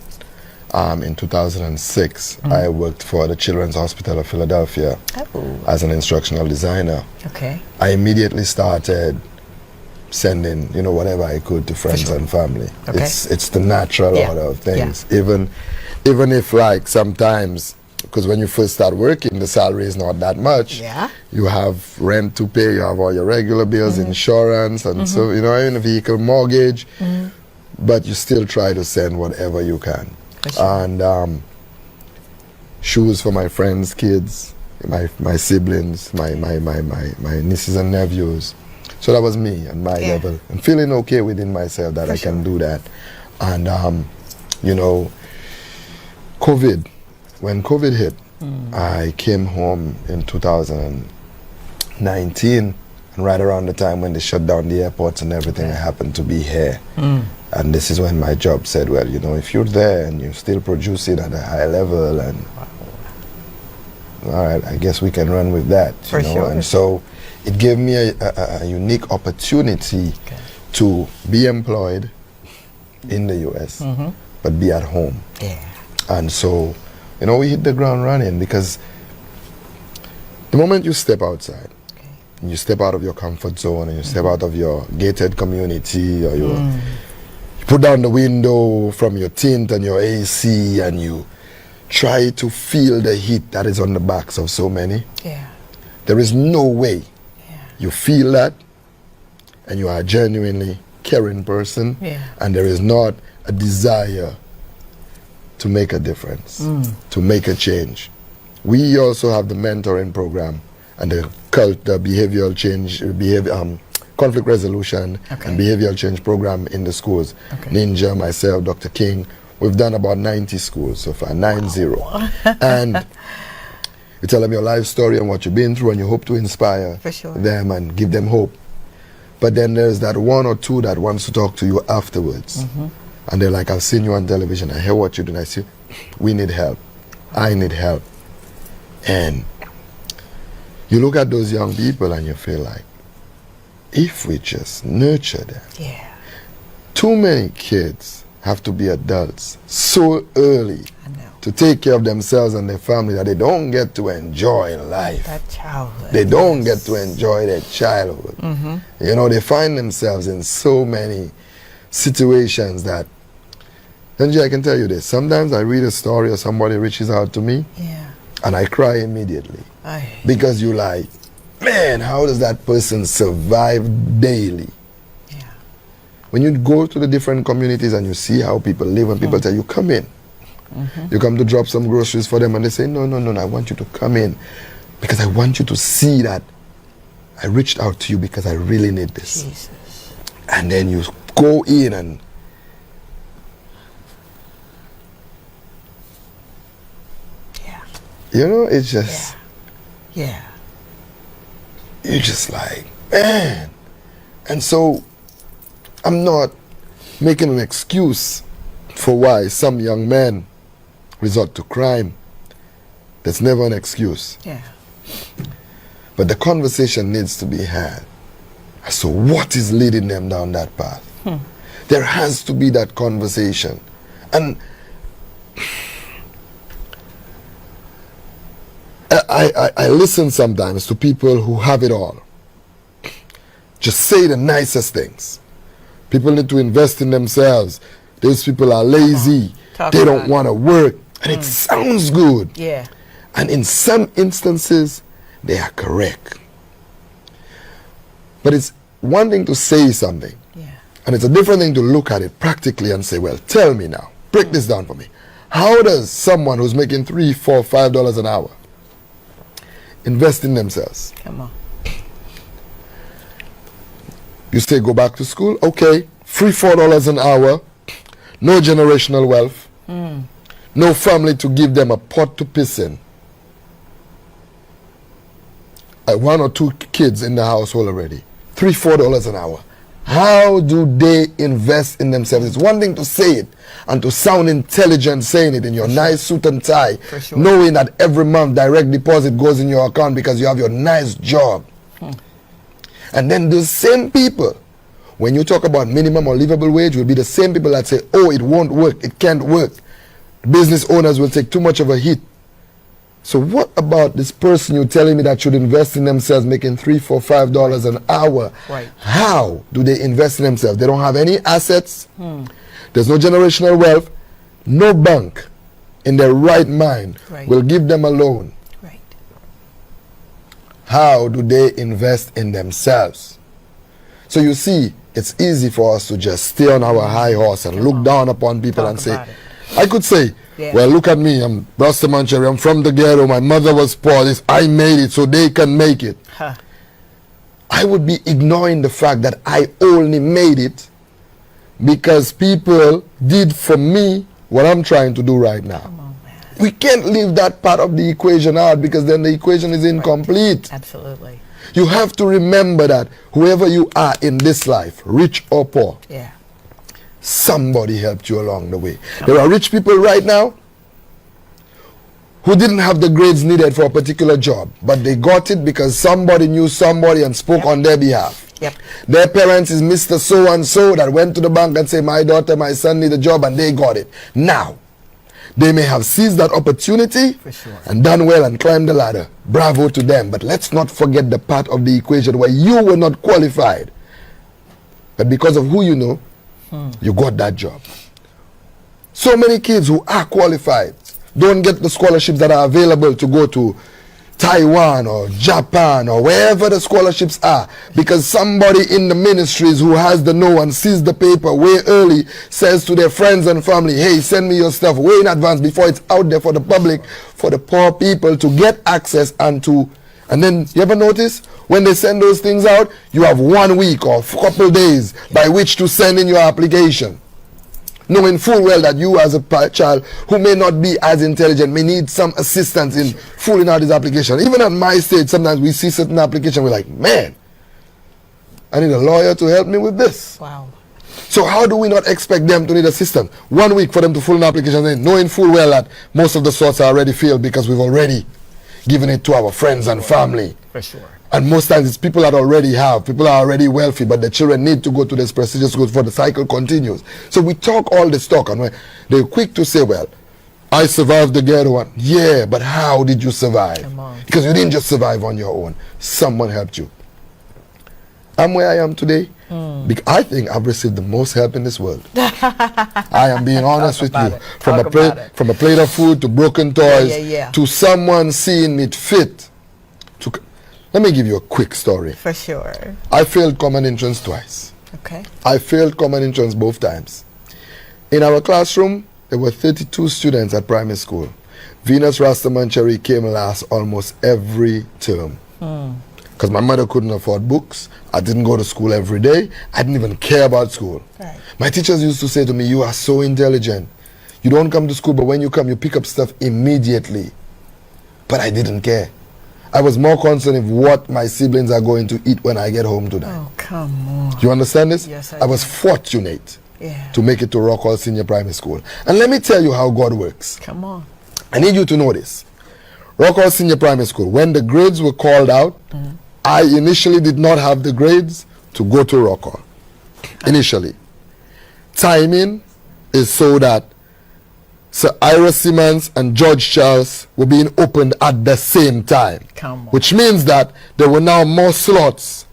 in 2006, I worked for the Children's Hospital of Philadelphia as an instructional designer. Okay. I immediately started sending, you know, whatever I could to friends and family. Okay. It's the natural order of things. Even if, like, sometimes, because when you first start working, the salary is not that much. Yeah. You have rent to pay, you have all your regular bills, insurance, and so, you know, even a vehicle mortgage, but you still try to send whatever you can. And shoes for my friends' kids, my siblings, my nieces and nephews. So that was me at my level, and feeling okay within myself that I can do that. And you know, when COVID hit, I came home in 2019, and right around the time when they shut down the airports and everything, I happened to be here. And this is when my job said, well, you know, if you're there and you're still producing at a high level, and all right, I guess we can run with that. You know? And so it gave me a unique opportunity to be employed in the US, but be at home. And so, you know, we hit the ground running, because the moment you step outside, and you step out of your comfort zone, and you step out of your gated community, or you put down the window from your tint and your AC, and you try to feel the heat that is on the backs of so many. There is no way you feel that, and you are a genuinely caring person, and there is not a desire to make a difference, to make a change. We also have the mentoring program and the behavioral change, conflict resolution and behavioral change program in the schools. Ninja, myself, Dr. King, we've done about 90 schools so far, 90. And you tell them your life story and what you've been through, and you hope to inspire them and give them hope. But then there's that one or two that wants to talk to you afterwards. And they're like, I've seen you on television, I hear what you do, and I say, we need help. I need help. And you look at those young people and you feel like, if we just nurture them. Too many kids have to be adults so early to take care of themselves and their family that they don't get to enjoy life. That childhood. They don't get to enjoy their childhood. You know, they find themselves in so many situations that, Angie, I can tell you this, sometimes I read a story or somebody reaches out to me and I cry immediately. Because you like, man, how does that person survive daily? When you go to the different communities and you see how people live, and people tell you, come in. You come to drop some groceries for them and they say, no, I want you to come in because I want you to see that I reached out to you because I really need this. And then you go in and you know, it's just Yeah. you're just like, man. And so I'm not making an excuse for why some young men resort to crime. That's never an excuse. Yeah. But the conversation needs to be had. So what is leading them down that path? There has to be that conversation. And I listen sometimes to people who have it all. Just say the nicest things. People need to invest in themselves. Those people are lazy. They don't want to work. And it sounds good. Yeah. And in some instances, they are correct. But it's one thing to say something. Yeah. And it's a different thing to look at it practically and say, well, tell me now. Break this down for me. How does someone who's making $3, $4, $5 an hour invest in themselves? Come on. You say go back to school? Okay. Free $4 an hour. No generational wealth. No family to give them a pot to piss in. 1 or 2 kids in the household already. $3, $4 an hour. How do they invest in themselves? It's one thing to say it and to sound intelligent saying it in your nice suit and tie, sure. knowing that every month direct deposit goes in your account because you have your nice job. And then those same people, when you talk about minimum or livable wage, will be the same people that say, oh, it won't work, it can't work. Business owners will take too much of a hit. So what about this person you're telling me that should invest in themselves, making $3, $4, $5 an hour? Right. How do they invest in themselves? They don't have any assets. There's no generational wealth. No bank in their right mind will give them a loan. Right. How do they invest in themselves? So you see, it's easy for us to just stay on our high horse and look down upon people and say, I could say, well, look at me, I'm RastaMan Cherry, I'm from the ghetto, my mother was poor, I made it so they can make it. I would be ignoring the fact that I only made it because people did for me what I'm trying to do right now. Come on, man. We can't leave that part of the equation out because then the equation is incomplete. Absolutely. You have to remember that whoever you are in this life, rich or poor, somebody helped you along the way. There are rich people right now who didn't have the grades needed for a particular job, but they got it because somebody knew somebody and spoke on their behalf. Their parents is Mr. So-and-so that went to the bank and said, my daughter, my son need a job, and they got it. Now, they may have seized that opportunity and done well and climbed the ladder. Bravo to them. But let's not forget the part of the equation where you were not qualified. But because of who you know, you got that job. So many kids who are qualified don't get the scholarships that are available to go to Taiwan or Japan or wherever the scholarships are, because somebody in the ministries who has the know and sees the paper way early says to their friends and family, hey, send me your stuff way in advance before it's out there for the public, for the poor people to get access and then you ever notice when they send those things out, you have 1 week or a couple days by which to send in your application, knowing full well that you as a child who may not be as intelligent may need some assistance in filling out his application. Even at my stage, sometimes we see certain applications, we're like, man, I need a lawyer to help me with this. Wow. So how do we not expect them to need assistance? 1 week for them to fill an application, knowing full well that most of the sorts are already filled because we've already given it to our friends and family. For sure. And most times it's people that already have, people are already wealthy, but the children need to go to this prestigious school for the cycle continues. So we talk all this talk, and they're quick to say, well, I survived the ghetto one. Yeah, but how did you survive? Come on. Because you didn't just survive on your own. Someone helped you. I'm where I am today because I think I've received the most help in this world. I am being honest with you. From a plate of food to broken toys to someone seeing it fit to... Let me give you a quick story. For sure. I failed common entrance twice. Okay. I failed common entrance both times. In our classroom, there were 32 students at primary school. Venus RastaMan Cherry came last almost every term. because my mother couldn't afford books. I didn't go to school every day. I didn't even care about school. Right. My teachers used to say to me, you are so intelligent. You don't come to school, but when you come, you pick up stuff immediately. But I didn't care. I was more concerned with what my siblings are going to eat when I get home tonight. Oh, come on. You understand this? Yes, I was fortunate Yeah. to make it to Rockwall Senior Primary School. And let me tell you how God works. Come on. I need you to know this. Rockwall Senior Primary School, when the grades were called out, I initially did not have the grades to go to Rockwall. Initially. Timing is so that Sir Ira Simmons and George Charles were being opened at the same time. Come on. Which means that there were now more slots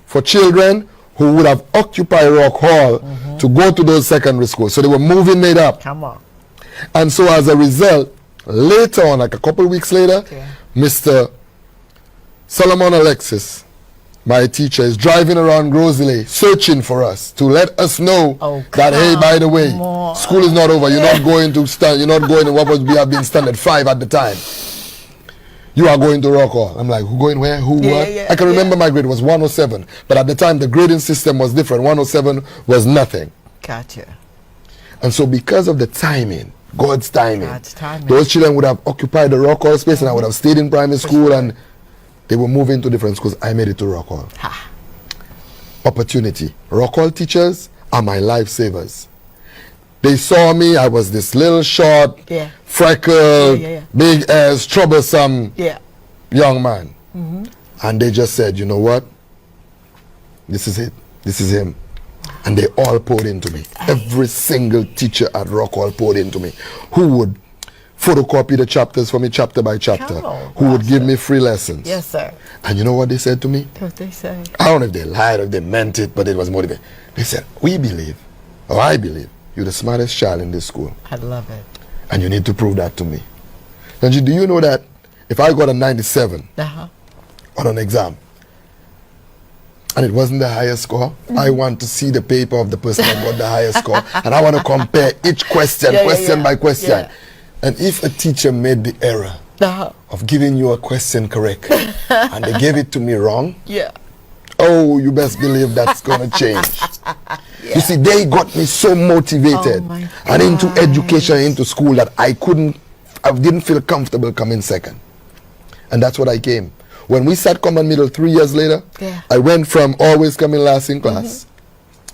for children who would have occupied Rock Hall to go to those secondary schools. So they were moving it up. Come on. And so as a result, later on, like a couple of weeks later, Mr. Solomon Alexis, my teacher, is driving around Grosley searching for us to let us know that, hey, by the way, school is not over. You're not going to stand, you're not going to what would have been standard 5 at the time. You are going to Rock Hall. I'm like, who going where? Who what? I can remember my grade was 107. But at the time, the grading system was different. 107 was nothing. Gotcha. And so because of the timing, God's timing, timing. those children would have occupied the Rock Hall space and I would have stayed in primary school and they were moving to different schools. I made it to Rock Hall. Opportunity. Rock Hall teachers are my lifesavers. They saw me, I was this little short, freckled, big ass, troublesome young man. And they just said, you know what? This is it. This is him. And they all poured into me. Every single teacher at Rock Hall poured into me. Who would photocopy the chapters for me chapter by chapter. Who would give me free lessons. Yes, sir. And you know what they said to me? What they say? I don't know if they lied or if they meant it, but it was motivating. They said, we believe, or I believe, you're the smartest child in this school. I love it. And you need to prove that to me. Nanji, do you know that if I got a 97 on an exam, and it wasn't the highest score, I want to see the paper of the person that got the highest score, and I want to compare each question, question by question. And if a teacher made the error of giving you a question correct, and they gave it to me wrong, oh, you best believe that's going to change. You see, they got me so motivated and into education, into school, that I didn't feel comfortable coming second. And that's what I came. When we sat common middle 3 years later, I went from always coming last in class,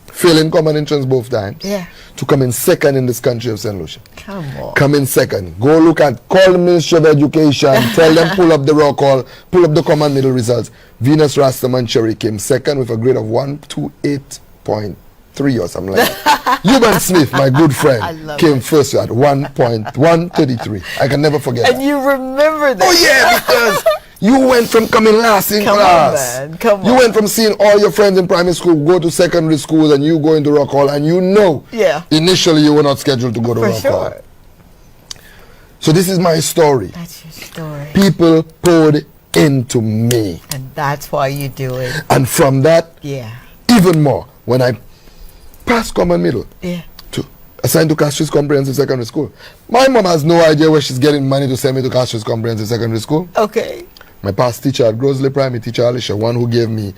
failing common entrance both times, to coming second in this country of St. Lucia. Come on. Coming second. Go look at, call the Ministry of Education, tell them pull up the Rock Hall, pull up the common middle results. Venus RastaMan Cherry came second with a grade of 128.3 or something like that. Euban Smith, my good friend, came first at 1.133. I can never forget And you remember that. Oh yeah, because you went from coming last in class. On, man. Come on. You went from seeing all your friends in primary school go to secondary schools and you going to Rock Hall, and you know initially you were not scheduled to go to Rock Hall. So this is my story. That's your story. People poured into me. And that's why you do it. And from that, even more, when I passed common middle, to assigned to Castries Comprehensive Secondary School, my mom has no idea where she's getting money to send me to Castries Comprehensive Secondary School. Okay. My past teacher at Grosley Primary, teacher Alicia, one who gave me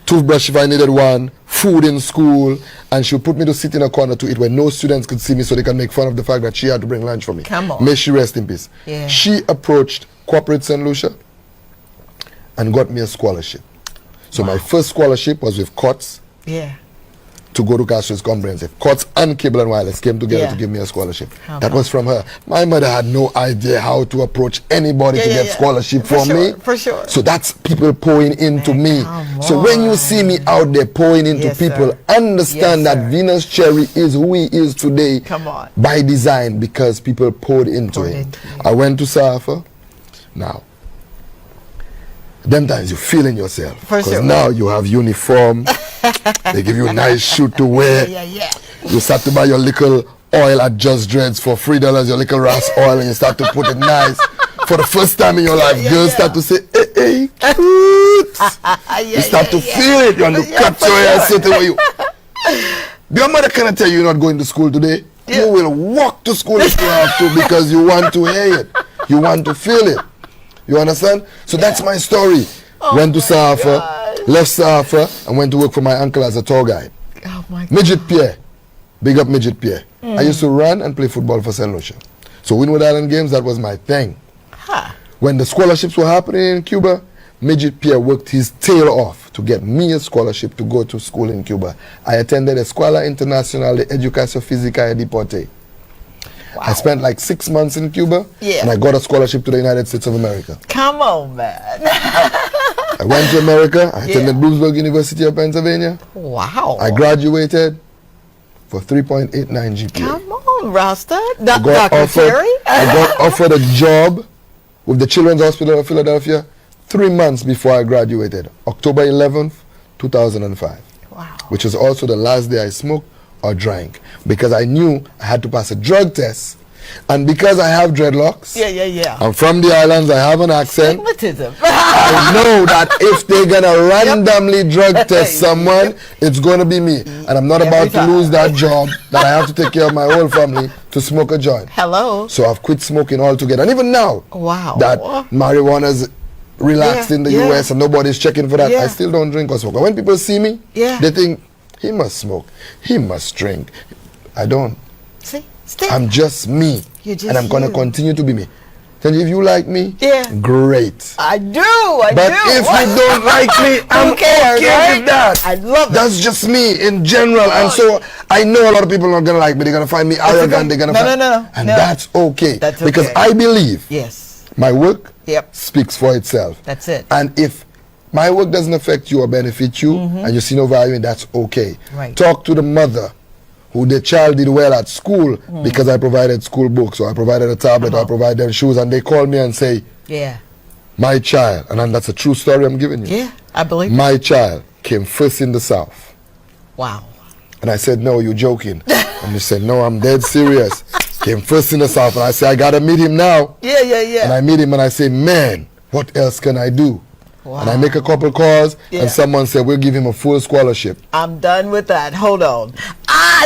toothbrush if I needed one, food in school, and she would put me to sit in a corner to eat where no students could see me so they can make fun of the fact that she had to bring lunch for me. Come on. May she rest in peace. She approached Corporate St. Lucia and got me a scholarship. So my first scholarship was with COTS to go to Castries Comprehensive. COTS and Cable and Wireless came together to give me a scholarship. That was from her. My mother had no idea how to approach anybody to get scholarship for me. For sure. So that's people pouring into me. So when you see me out there pouring into people, understand that Venus Cherry is who he is today by design, because people poured into him. I went to Safa. Now, them times you feeling yourself. Because now you have uniform. They give you a nice shoe to wear. You start to buy your little oil at Just Dreads for $3, your little Ras oil, and you start to put it nice. For the first time in your life, girls start to say, hey, cute. You start to feel it. You want to cut your hair, sitting where you. Your mother cannot tell you you're not going to school today. You will walk to school if you have to, because you want to hear it. You want to feel it. You understand? So that's my story. went to Safa, gosh. left Safa, and went to work for my uncle as a tour guide. Oh my God. Midget Pierre. Big up Midget Pierre. I used to run and play football for St. Lucia. So Windward Island Games, that was my thing. Huh. When the scholarships were happening in Cuba, Midget Pierre worked his tail off to get me a scholarship to go to school in Cuba. I attended Escuela Internacional de Educación Física y Deporte. Wow. I spent like 6 months in Cuba, Yeah. and I got a scholarship to the United States of America. Come on, man. I went to America. I attended Bloomsburg University of Pennsylvania. Wow. I graduated for 3.89 GPA. Come on, Rasta. I got Dr. Terry? I got offered a job with the Children's Hospital of Philadelphia 3 months before I graduated, October 11th, 2005, Wow. which was also the last day I smoked or drank, because I knew I had to pass a drug test. And because I have dreadlocks, Yeah. I'm from the islands, I have an accent, Stigmatism. I know that if they're gonna randomly drug test someone, it's gonna be me. And I'm not Every about to time. lose that job that I have to take care of my whole family to smoke a joint. Hello. So I've quit smoking altogether. And even now Wow. that marijuana's relaxed Yeah, in the yeah. US and nobody's checking for that, Yeah. I still don't drink or smoke. And when people see me, Yeah. they think, he must smoke, he must drink. I don't. See? Stick. I'm just me. You're just and I'm gonna you. continue to be me. Then if you like me, Yeah. great. I do. I But do. if you don't like me, I'm cares, okay right? with that. I love it. That's just me in general. And so I know a lot of people are not gonna like me. They're gonna find me arrogant. okay. They're gonna No, find, no. And No. that's okay. That's because okay. I believe Yes. my work Yep. speaks for itself. That's it. And if my work doesn't affect you or benefit you, and you see no value in, that's okay. Right. Talk to the mother who the child did well at school because I provided school books, or I provided a tablet, or I provided them shoes, and they call me and say, Yeah. my child, and then that's a true story I'm giving you. Yeah. I believe. My child came first in the South. Wow. And I said, no, you're joking. And he said, no, I'm dead serious. Came first in the South. And I said, I got to meet him now. Yeah. And I meet him and I say, man, what else can I do? Wow. And I make a couple calls, Yeah. and someone said, we'll give him a full scholarship. I'm done with that. Hold on.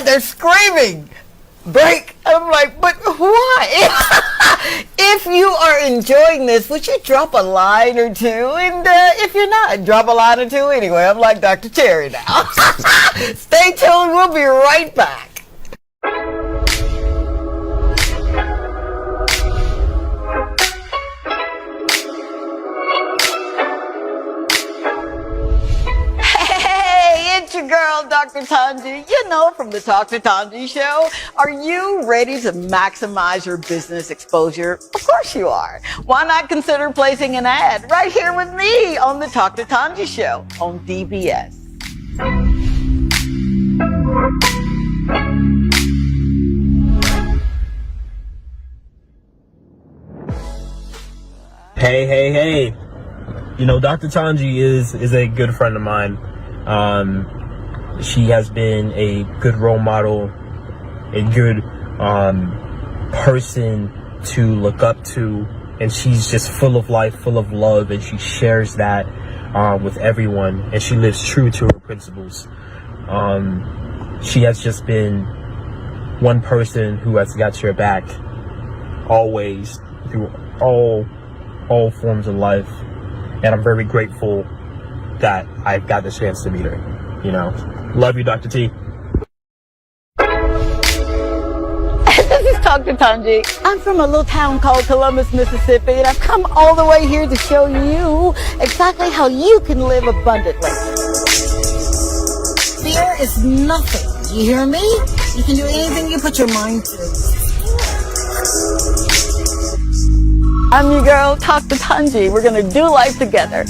They're screaming. Break. I'm like, but why? If you are enjoying this, would you drop a line or two? And if you're not, drop a line or two anyway. I'm like Dr. Cherry now. Stay tuned. We'll be right back. Hey, it's your girl, Dr. Tanji. You know, from the Talk to Tanji show. Are you ready to maximize your business exposure? Of course you are. Why not consider placing an ad right here with me on the Talk to Tanji show on DBS? Hey. You know, Dr. Tanji is a good friend of mine. She has been a good role model, a good person to look up to, and she's just full of life, full of love, and she shares that with everyone, and she lives true to her principles. She has just been one person who has got your back always through all forms of life, and I'm very grateful that I've got the chance to meet her. You know, love you, Dr. T. This is Dr. Tanji. I'm from a little town called Columbus, Mississippi, and I've come all the way here to show you exactly how you can live abundantly. Fear is nothing. You hear me? You can do anything you put your mind to. I'm your girl, Dr. Tanji. We're going to do life together.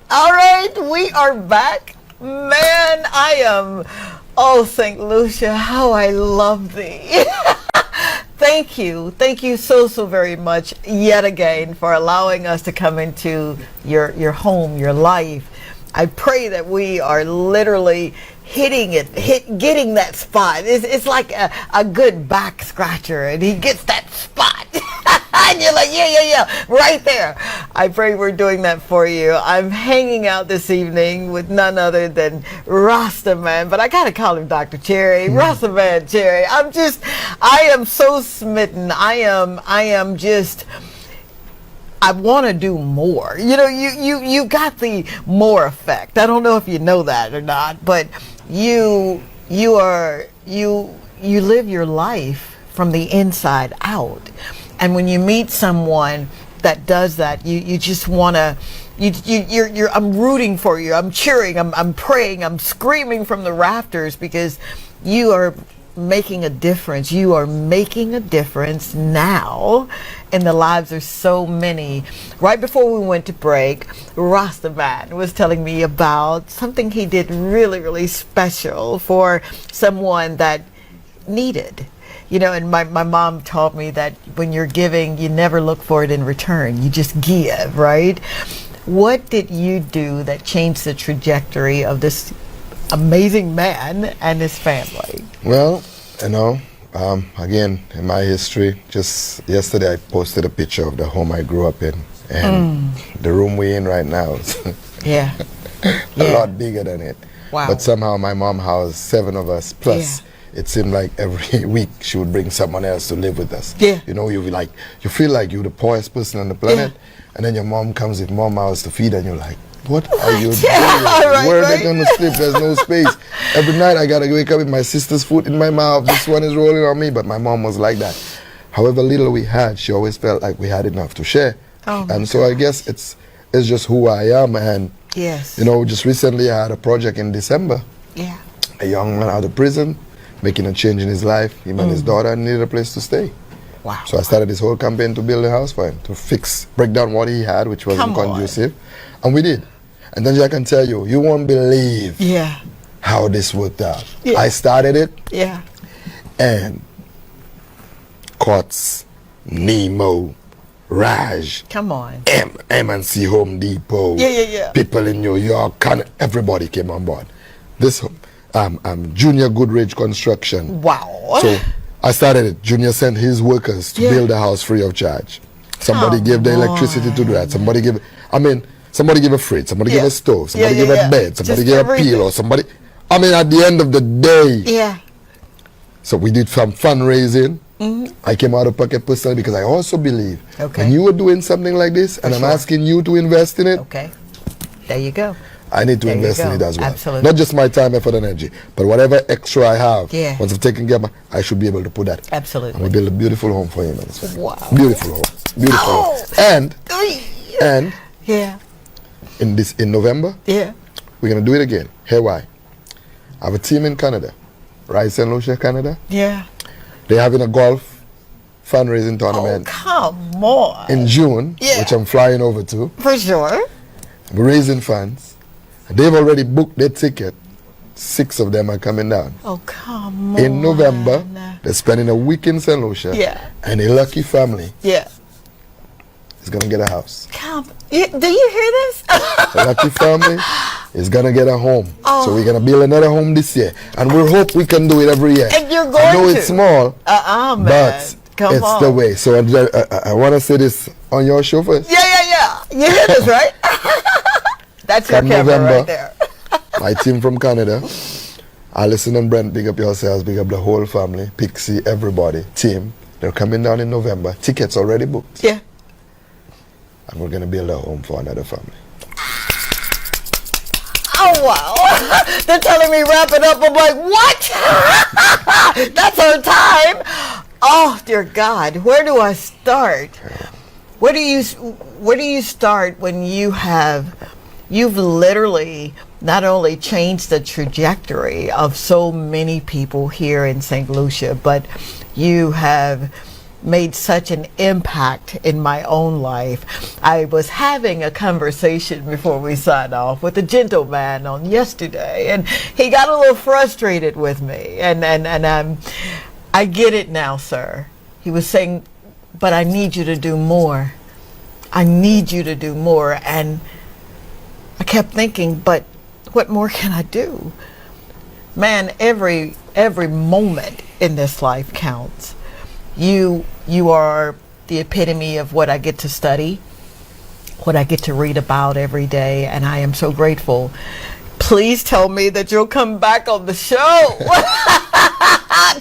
All right, we are back. Man, oh, St. Lucia, how I love thee. Thank you so very much yet again for allowing us to come into your home, your life. I pray that we are literally getting that spot. It's like a good back scratcher, and he gets that spot. And you're like, yeah, right there. I pray we're doing that for you. I'm hanging out this evening with none other than RastaMan, but I gotta call him Dr. Cherry. RastaMan Cherry. I am so smitten. I want to do more. You know, you got the more effect. I don't know if you know that or not, but you live your life from the inside out. And when you meet someone that does that, you just want to, I'm rooting for you. I'm cheering. I'm praying. I'm screaming from the rafters because you are making a difference. You are making a difference now in the lives of so many. Right before we went to break, RastaMan was telling me about something he did really, really special for someone that needed. You know, and my mom taught me that when you're giving, you never look for it in return. You just give, right? What did you do that changed the trajectory of this amazing man and his family? Well, you know, again, in my history, just yesterday I posted a picture of the home I grew up in. And the room we're in right now is Yeah. a lot bigger than it. Wow. But somehow my mom housed 7 of us. Plus, it seemed like every week she would bring someone else to live with us. Yeah. You know, you feel like you're the poorest person on the planet. And then your mom comes with more mouths to feed and you're like, what are you doing? Right, Where are they going to sleep? There's no space. Every night I got to wake up with my sister's food in my mouth. This one is rolling on me. But my mom was like that. However little we had, she always felt like we had enough to share. And so I guess it's just who I am. And, you know, just recently I had a project in December. Yeah. A young man out of prison, making a change in his life. Him and his daughter needed a place to stay. Wow. So I started this whole campaign to build a house for him, to break down what he had, which wasn't conducive. And we did. And then I can tell you, you won't believe how this worked out. I started it. And Cots, Nemo, Raj, M&C Home Depot, people in New York, everybody came on board. This Junior Goodrich Construction. Wow. So I started it. Junior sent his workers to build a house free of charge. Somebody gave the electricity to do that. Somebody gave a fridge. Somebody gave a stove. Somebody gave a bed. Somebody gave a pillow. Somebody. At the end of the day. So we did some fundraising. I came out of pocket personally because I also believe when you were doing something like this and I'm asking you to invest in it. There you go. I need to invest in it as well. Absolutely. Not just my time, effort, and energy, but whatever extra I have, once I've taken care of I should be able to put that. Absolutely. And we build a beautiful home for him and his family. Wow. Beautiful home. Beautiful home. And in November, we're gonna do it again. Here why? I have a team in Canada, right, St. Lucia, Canada. They're having a golf fundraising tournament. Come on. In June, which I'm flying over to. For sure. We're raising funds. They've already booked their ticket. 6 of them are coming down. Oh, come on. In November, they're spending a week in St. Lucia. And a lucky family is going to get a house. Do you hear this? A lucky family is going to get a home. So we're going to build another home this year. And we hope we can do it every year. And you're going to. I know it's small, man. but it's the way. So I want to say this on your show first. You hear this, right? That's your camera November, right there. My team from Canada, Alison and Brent, big up yourselves, big up the whole family, Pixie, everybody, team. They're coming down in November. Tickets already booked. And we're going to build a home for another family. Oh, wow. They're telling me wrap it up. I'm like, what? That's our time. Oh, dear God. Where do I start? Where do you start when you've literally not only changed the trajectory of so many people here in St. Lucia, but you have made such an impact in my own life. I was having a conversation before we signed off with a gentleman on yesterday, and he got a little frustrated with me, and I get it now, sir. He was saying, but I need you to do more. I need you to do more. And I kept thinking, but what more can I do? Man, every moment in this life counts. You are the epitome of what I get to study, what I get to read about every day, and I am so grateful. Please tell me that you'll come back on the show.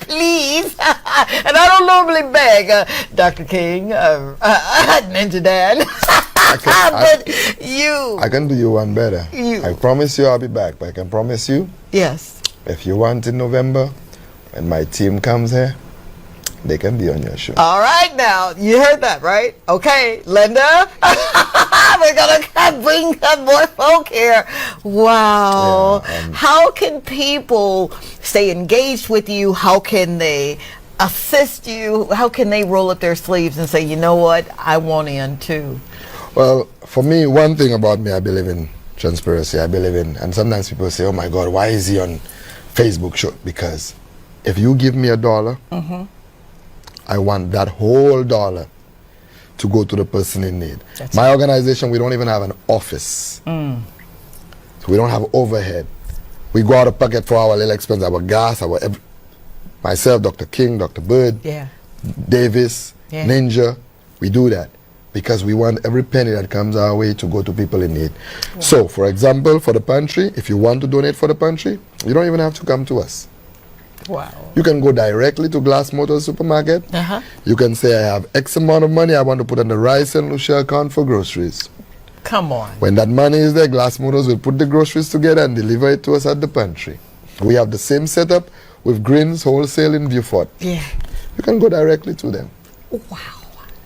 Please. And I don't normally beg, Dr. King, Ninja Dan. I can do you one better. I promise you I'll be back, but I can promise you, yes, if you want in November, when my team comes here, they can be on your show. All right, now you heard that, right? Okay, Linda, we're gonna bring some more folk here. Wow. How can people stay engaged with you? How can they assist you? How can they roll up their sleeves and say, you know what, I want in too? Well, for me, one thing about me, I believe in transparency. I believe in, and sometimes people say, oh my God, why is he on Facebook show? Because if you give me $1, I want that whole dollar to go to the person in need. My organization, we don't even have an office. So we don't have overhead. We go out of pocket for our little expense, our gas, myself, Dr. King, Dr. Bird, Davis, Ninja, we do that because we want every penny that comes our way to go to people in need. So, for example, for the pantry, if you want to donate for the pantry, you don't even have to come to us. Wow. You can go directly to Glass Motors Supermarket. You can say, I have X amount of money I want to put on the Rice and Lucia account for groceries. Come on. When that money is there, Glass Motors will put the groceries together and deliver it to us at the pantry. We have the same setup with Grins Wholesale in Beaufort. Yeah. You can go directly to them. Wow.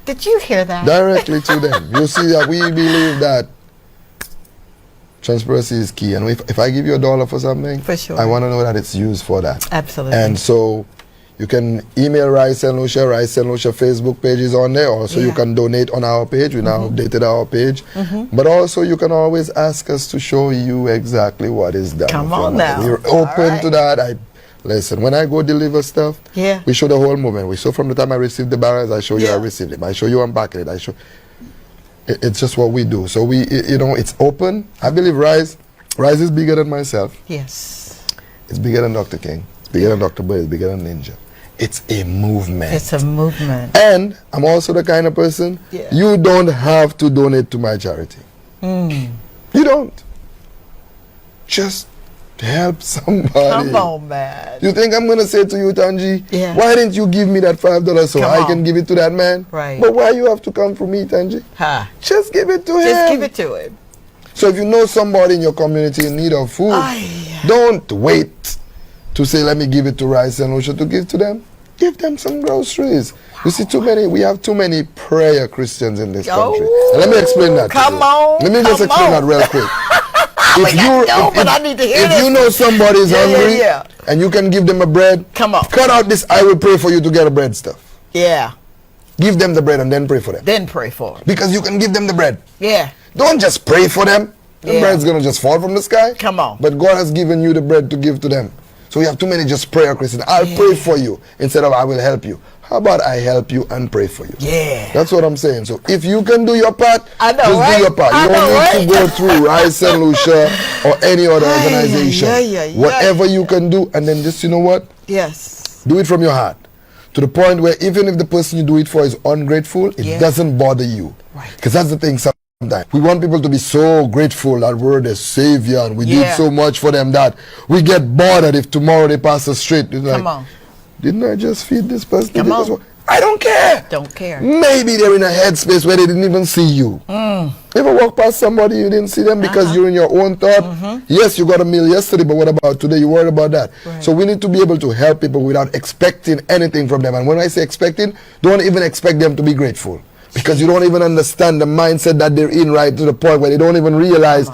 Did you hear that? Directly to them. You see that we believe that transparency is key. And if I give you $1 for something, for sure, I want to know that it's used for that. Absolutely. And so you can email Rice and Lucia. Rice and Lucia Facebook page is on there. Also, you can donate on our page. We now updated our page. But also, you can always ask us to show you exactly what is done. Come on now. We're open to that. Listen, when I go deliver stuff, we show the whole movement. We show from the time I received the barrels, I show you I received it. I show you unpacking it. I show. It's just what we do. So it's open. I believe Rice is bigger than myself. Yes. It's bigger than Dr. King. It's bigger than Dr. Bird. It's bigger than Ninja. It's a movement. It's a movement. And I'm also the kind of person, you don't have to donate to my charity. You don't. Just help somebody. Come on, man. You think I'm going to say to you, Tanji, why didn't you give me that $5 so I can give it to that man? Right. But why you have to come for me, Tanji? Just give it to him. Just give it to him. So if you know somebody in your community in need of food, don't wait to say, let me give it to Rice and Lucia to give to them. Give them some groceries. You see, we have too many prayer Christians in this country. And let me explain that. Come on. Let me just explain that real quick. If you know somebody is hungry and you can give them a bread, cut out this I will pray for you to get a bread stuff. Give them the bread and then pray for them. Then pray for them. Because you can give them the bread. Yeah. Don't just pray for them. The bread's going to just fall from the sky. Come on. But God has given you the bread to give to them. So we have too many just prayer Christians. I'll pray for you instead of I will help you. How about I help you and pray for you? Yeah. That's what I'm saying. So if you can do your part, just do your part. You don't need to go through Rice and Lucia or any other organization. Whatever you can do, and then just, you know what? Yes. Do it from your heart. To the point where even if the person you do it for is ungrateful, it doesn't bother you. Right. Because that's the thing sometimes. We want people to be so grateful that we're the savior and we did so much for them that we get bothered if tomorrow they pass us straight. It's like, come on. Didn't I just feed this person? Come on. I don't care. Don't care. Maybe they're in a headspace where they didn't even see you. You ever walk past somebody you didn't see them because you're in your own thought? Yes, you got a meal yesterday, but what about today? You worried about that. Right. So we need to be able to help people without expecting anything from them. And when I say expecting, don't even expect them to be grateful. Because you don't even understand the mindset that they're in, right, to the point where they don't even realize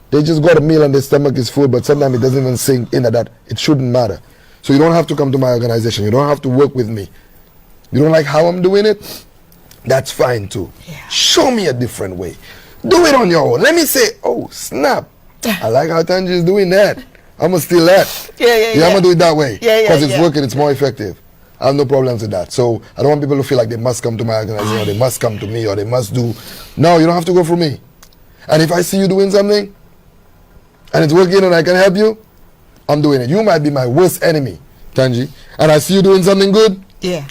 they just got a meal and their stomach is full, but sometimes it doesn't even sink in that it shouldn't matter. So you don't have to come to my organization. You don't have to work with me. You don't like how I'm doing it? That's fine too. Yeah. Show me a different way. Do it on your own. Let me say, oh, snap. I like how Tanji is doing that. I'm going to steal that. I'm going to do it that way. Because it's working, it's more effective. I have no problems with that. So I don't want people to feel like they must come to my organization or they must come to me or they must do. No, you don't have to go through me. And if I see you doing something and it's working and I can help you, I'm doing it. You might be my worst enemy, Tanji, and I see you doing something good,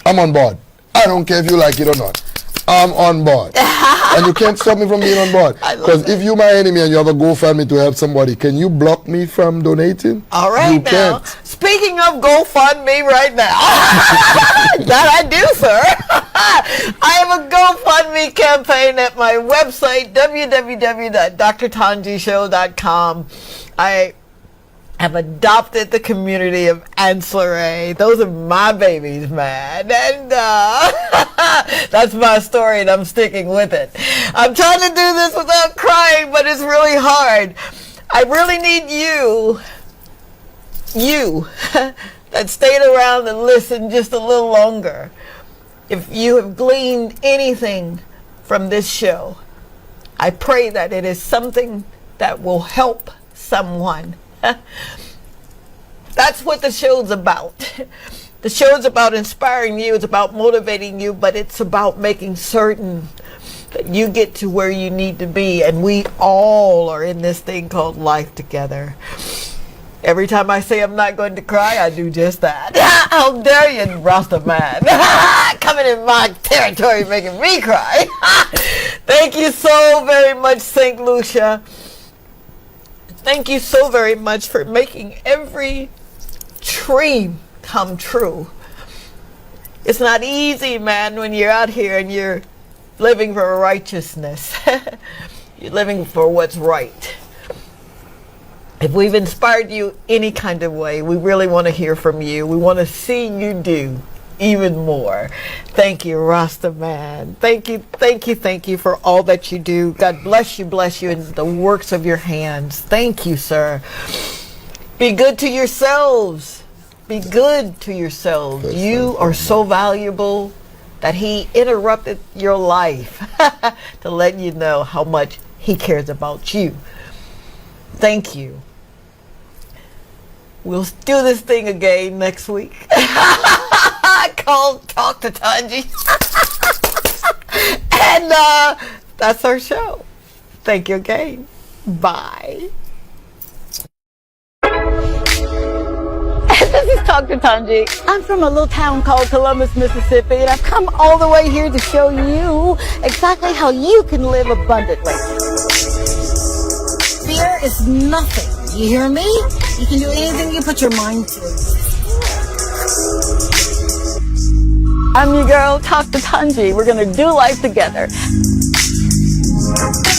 I'm on board. I don't care if you like it or not. I'm on board. And you can't stop me from being on board. Because if you're my enemy and you have a GoFundMe to help somebody, can you block me from donating? All right, you now. Can't. Speaking of GoFundMe right now. That I do, sir. I have a GoFundMe campaign at my website, www.drtanjishow.com. I have adopted the community of ancillary. Those are my babies, man. And that's my story, and I'm sticking with it. I'm trying to do this without crying, but it's really hard. I really need you that stayed around and listened just a little longer. If you have gleaned anything from this show, I pray that it is something that will help someone. That's what the show's about. The show's about inspiring you, it's about motivating you, but it's about making certain that you get to where you need to be, and we all are in this thing called life together. Every time I say I'm not going to cry, I do just that. How dare you, RastaMan? Coming in my territory making me cry. Thank you so very much, St. Lucia. Thank you so very much for making every dream come true. It's not easy, man, when you're out here and you're living for righteousness. You're living for what's right. If we've inspired you any kind of way, we really want to hear from you. We want to see you do even more. Thank you, RastaMan. Thank you for all that you do. God bless you in the works of your hands. Thank you, sir. Be good to yourselves. Be good to yourselves. You are so valuable that he interrupted your life to let you know how much he cares about you. Thank you. We'll do this thing again next week. Called Talk to Tanji. And that's our show. Thank you again. Bye. This is Talk to Tanji. I'm from a little town called Columbus, Mississippi, and I've come all the way here to show you exactly how you can live abundantly. Fear is nothing. You hear me? You can do anything you put your mind to. I'm your girl, Talk to Tanji. We're going to do life together.